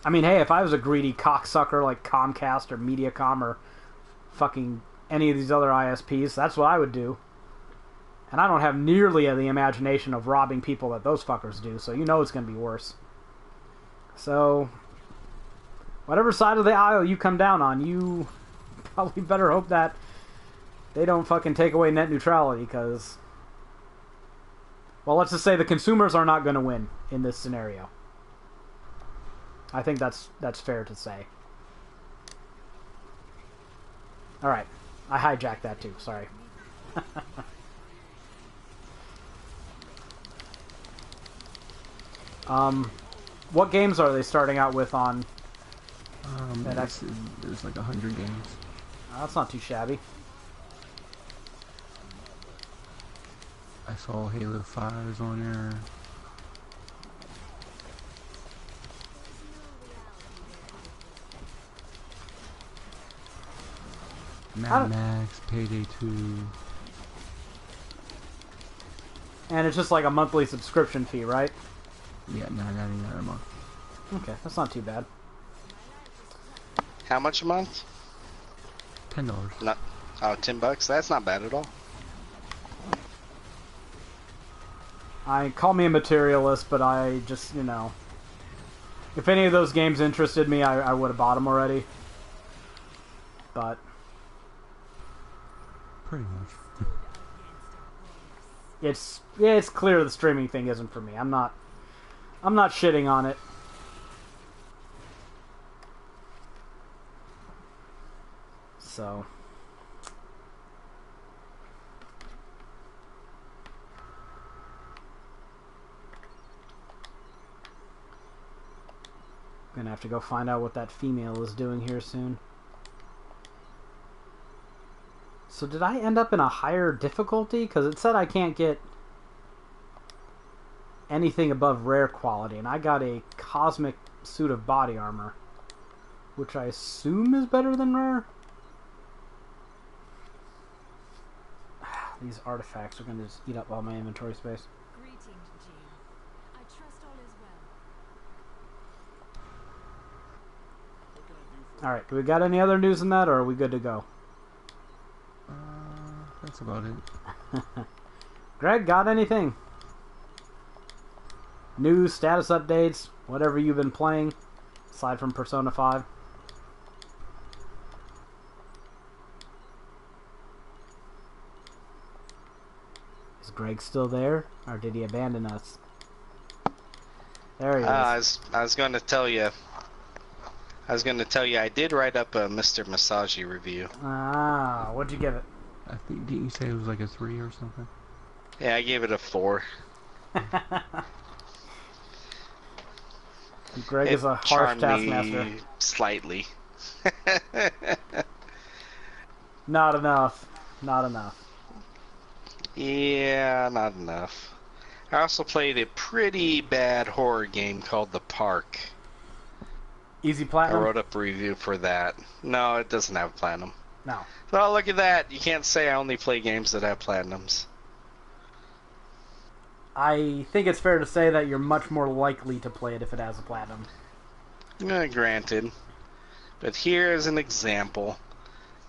I mean, hey, if I was a greedy cocksucker like Comcast or Mediacom or fucking any of these other ISPs, that's what I would do. And I don't have nearly the imagination of robbing people that those fuckers do, so you know it's going to be worse. So, whatever side of the aisle you come down on, you probably better hope that they don't fucking take away net neutrality, because, well, let's just say the consumers are not going to win in this scenario. I think that's fair to say. Alright. I hijacked that too, sorry. What games are they starting out with on there's like 100 games. Oh, that's not too shabby. I saw Halo 5 is on there. Mad Max, Payday 2. And it's just like a monthly subscription fee, right? Yeah, $9.99 a month. Okay, that's not too bad. How much a month? $10. Not, oh, $10. That's not bad at all. Call me a materialist, but I just, you know, if any of those games interested me, I would have bought them already. But pretty much. it's clear the streaming thing isn't for me. I'm not shitting on it. So gonna have to go find out what that female is doing here soon. So did I end up in a higher difficulty? Because it said I can't get anything above rare quality, and I got a cosmic suit of body armor, which I assume is better than rare. These artifacts are going to just eat up all my inventory space. Greetings, Jean. I trust all is well. Alright, do we got any other news in that, or are we good to go? That's about it. Greg, got anything? News, status updates, whatever you've been playing, aside from Persona 5? Is Greg still there, or did he abandon us? There he is. I was going to tell you. I did write up a Mr. Masagi review. Ah, what'd you give it? I think, didn't you say it was like a 3 or something? Yeah, I gave it a 4. Greg is a harsh taskmaster. Slightly. Not enough. Not enough. Yeah, not enough. I also played a pretty bad horror game called The Park. Easy I platinum? wrote up a review for that. No, it doesn't have platinum. No. Well, look at that. You can't say I only play games that have platinums. I think it's fair to say that you're much more likely to play it if it has a platinum. Granted. But here is an example.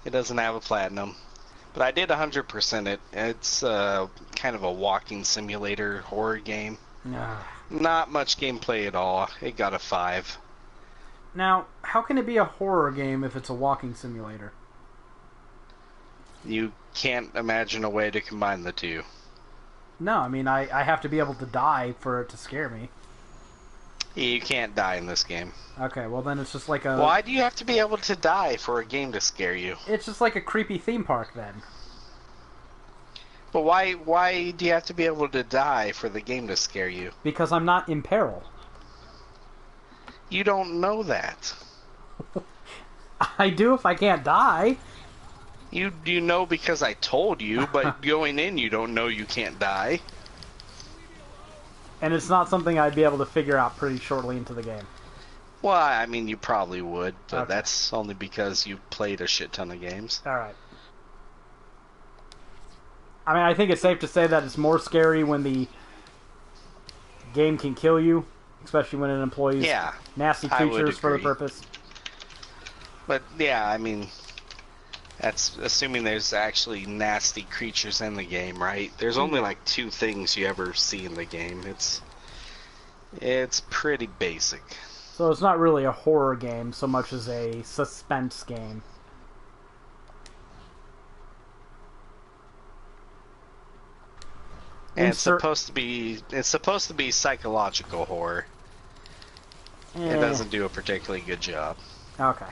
It doesn't have a platinum. But I did 100% it. It's kind of a walking simulator horror game. Not much gameplay at all. It got a 5. Now, how can it be a horror game if it's a walking simulator? You can't imagine a way to combine the two. No, I mean, I have to be able to die for it to scare me. You can't die in this game. Okay, well then it's just like a... Why do you have to be able to die for a game to scare you? It's just like a creepy theme park then. But why do you have to be able to die for the game to scare you? Because I'm not in peril. You don't know that. I do if I can't die. You know because I told you, but going in you don't know you can't die. And it's not something I'd be able to figure out pretty shortly into the game. Well, I mean, you probably would, but Okay. that's only because you played a shit ton of games. Alright. I mean, I think it's safe to say that it's more scary when the game can kill you, especially when it employs Yeah, nasty I would creatures for the agree. purpose. But yeah, I mean, that's assuming there's actually nasty creatures in the game, right? There's only like 2 things you ever see in the game. It's pretty basic. So it's not really a horror game so much as a suspense game. And it's Insert- supposed to be psychological horror. It doesn't do a particularly good job. Okay.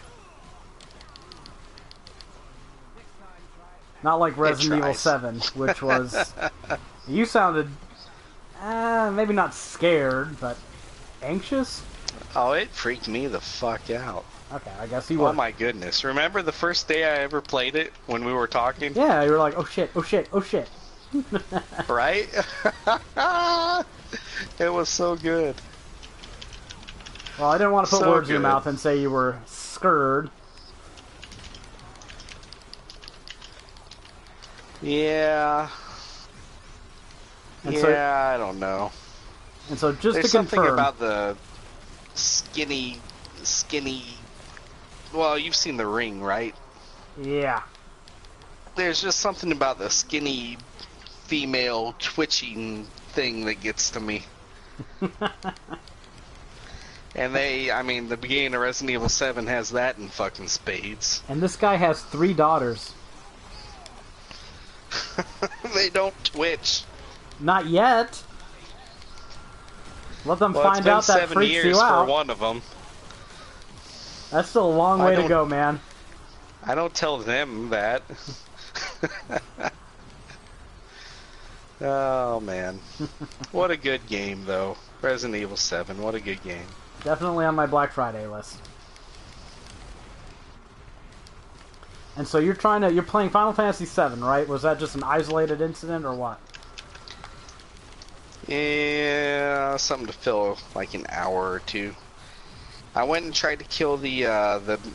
Not like Resident Evil tries. 7, which was... You sounded... maybe not scared, but anxious? Oh, it freaked me the fuck out. Okay, I guess you were. Oh my goodness. Remember the first day I ever played it when we were talking? Yeah, you were like, oh shit, oh shit, oh shit. Right? It was so good. Well, I didn't want to put So words in your good. mouth and say you were scared. Yeah. And yeah, so- I don't know. And so just There's to something confirm... about the skinny... Well, you've seen The Ring, right? Yeah. There's just something about the skinny female twitching thing that gets to me. And the beginning of Resident Evil 7 has that in fucking spades. And this guy has 3 daughters. They don't twitch. Not yet. Let them Well, find it's been out that 7 freaks years you for out. one of them. That's still a long I way to don't- go, man. I don't tell them that. Oh, man. What a good game, though. Resident Evil 7, what a good game. Definitely on my Black Friday list. And so you're playing Final Fantasy VII, right? Was that just an isolated incident or what? Yeah, something to fill like an hour or 2. I went and tried to kill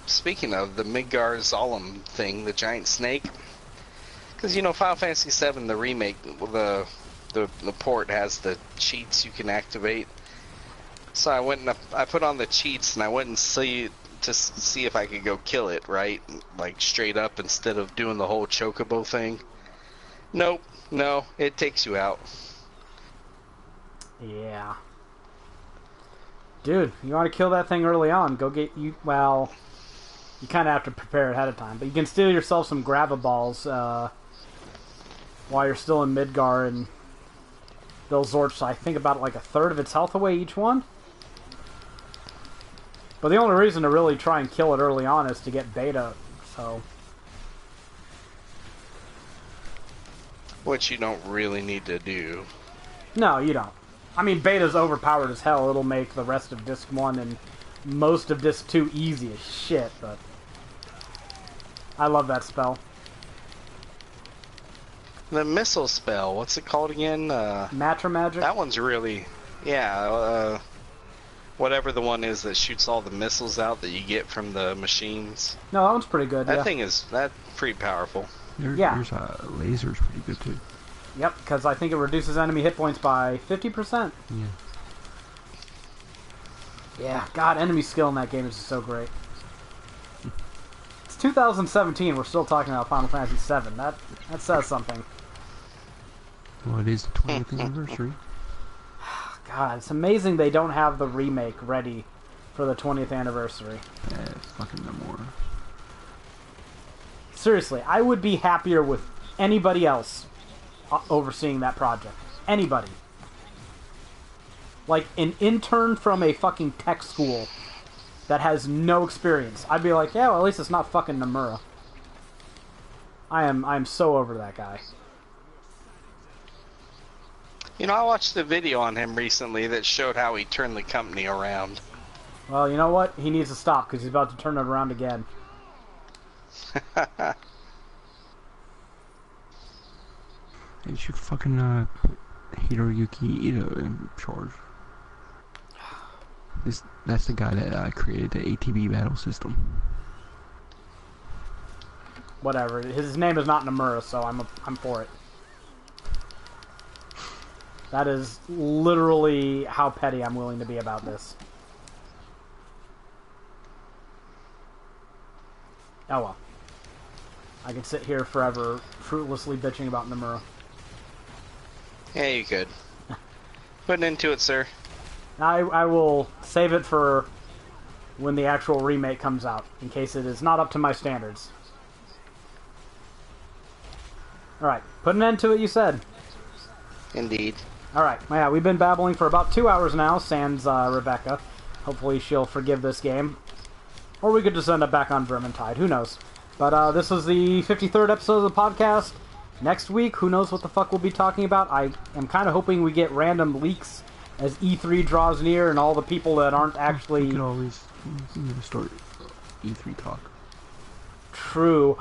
speaking of the Midgar Zolom thing, the giant snake. Because Final Fantasy VII, the remake, the port has the cheats you can activate. So I went and I put on the cheats and I went and see if I could go kill it, right? Like straight up instead of doing the whole chocobo thing. Nope, no, it takes you out. Yeah. Dude, you want to kill that thing early on, go get you... Well, you kind of have to prepare ahead of time. But you can steal yourself some Gravaballs while you're still in Midgar, and they'll Zorch, I think, about like a third of its health away each one. But the only reason to really try and kill it early on is to get beta, so... Which you don't really need to do. No, you don't. I mean, beta's overpowered as hell. It'll make the rest of Disc 1 and most of Disc 2 easy as shit, but... I love that spell. The missile spell, what's it called again? Matra Magic? That one's really... Yeah, whatever the one is that shoots all the missiles out that you get from the machines. No, that one's pretty good, That yeah. thing is pretty powerful. Yeah. There's lasers pretty good too. Yep, because I think it reduces enemy hit points by 50%. Yeah. Yeah, God, enemy skill in that game is just so great. It's 2017, we're still talking about Final Fantasy VII. That says something. Well, it is the 20th anniversary. God, it's amazing they don't have the remake ready for the 20th anniversary. Fucking no more. Seriously, I would be happier with anybody else overseeing that project. Anybody. Like an intern from a fucking tech school that has no experience. I'd be like, yeah, well, at least it's not fucking Nomura. I'm so over that guy. I watched a video on him recently that showed how he turned the company around. Well, you know what? He needs to stop because he's about to turn it around again. They should fucking put Hiroyuki Ito in charge. That's the guy that created the ATB battle system. Whatever. His name is not Nomura, so I'm for it. That is literally how petty I'm willing to be about this. Oh well. I could sit here forever fruitlessly bitching about Nomura. Yeah, you could. Putting into it, sir. I will save it for when the actual remake comes out, in case it is not up to my standards. Alright, put an end to it, you said. Indeed. Alright, yeah, we've been babbling for about 2 hours now, sans Rebecca. Hopefully she'll forgive this game. Or we could just end up back on Vermintide, who knows. But this is the 53rd episode of the podcast. Next week, who knows what the fuck we'll be talking about. I am kind of hoping we get random leaks as E3 draws near and all the people that aren't actually... We could always start E3 talk. True.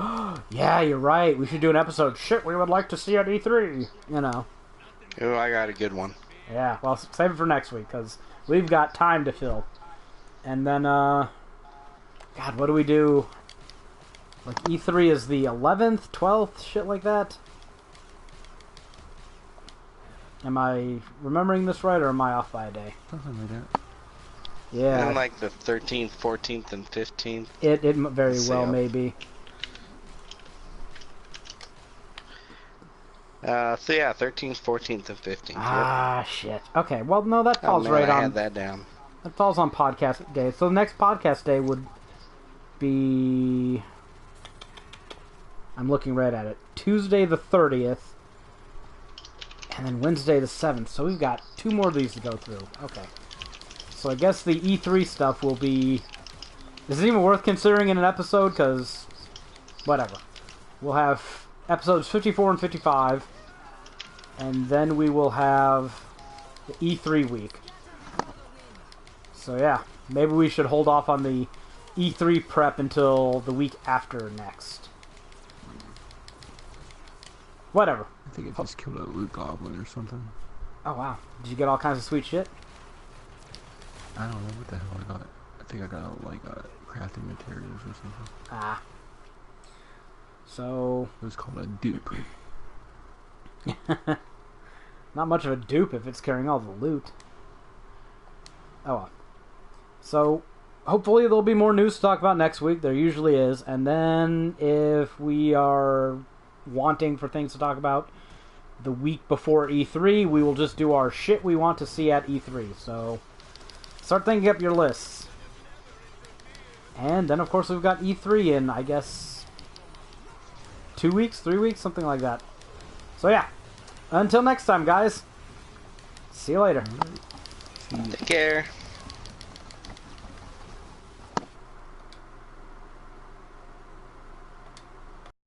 Yeah, you're right. We should do an episode. Shit, we would like to see at E3. You know. Oh, I got a good one. Yeah, well, save it for next week, because we've got time to fill. And then, God, what do we do? Like, E3 is the 11th, 12th, shit like that? Am I remembering this right, or am I off by a day? Something like that. Yeah. And like the 13th, 14th, and 15th. It very well may be. So yeah, 13th, 14th, and 15th. Ah, shit. Okay, well, no, that falls man, right I on... had that down. That falls on podcast day. So the next podcast day would be... I'm looking right at it. Tuesday the 30th. And then Wednesday the 7th. So we've got 2 more of these to go through. Okay. So I guess the E3 stuff will be... Is it even worth considering in an episode? Because... Whatever. We'll have episodes 54 and 55. And then we will have the E3 week. So yeah. Maybe we should hold off on the E3 prep until the week after next. Whatever. I think I just killed a loot goblin or something. Oh wow. Did you get all kinds of sweet shit? I don't know what the hell I got. I think I got like crafting materials or something. Ah. So... It was called a dupe. Not much of a dupe if it's carrying all the loot. Oh well. So, hopefully there'll be more news to talk about next week. There usually is. And then, if we are wanting for things to talk about the week before E3, we will just do our shit we want to see at E3. So, start thinking up your lists. And then, of course, we've got E3 in, I guess, 2 weeks, 3 weeks, something like that. So, yeah. Until next time, guys. See you later. Take care.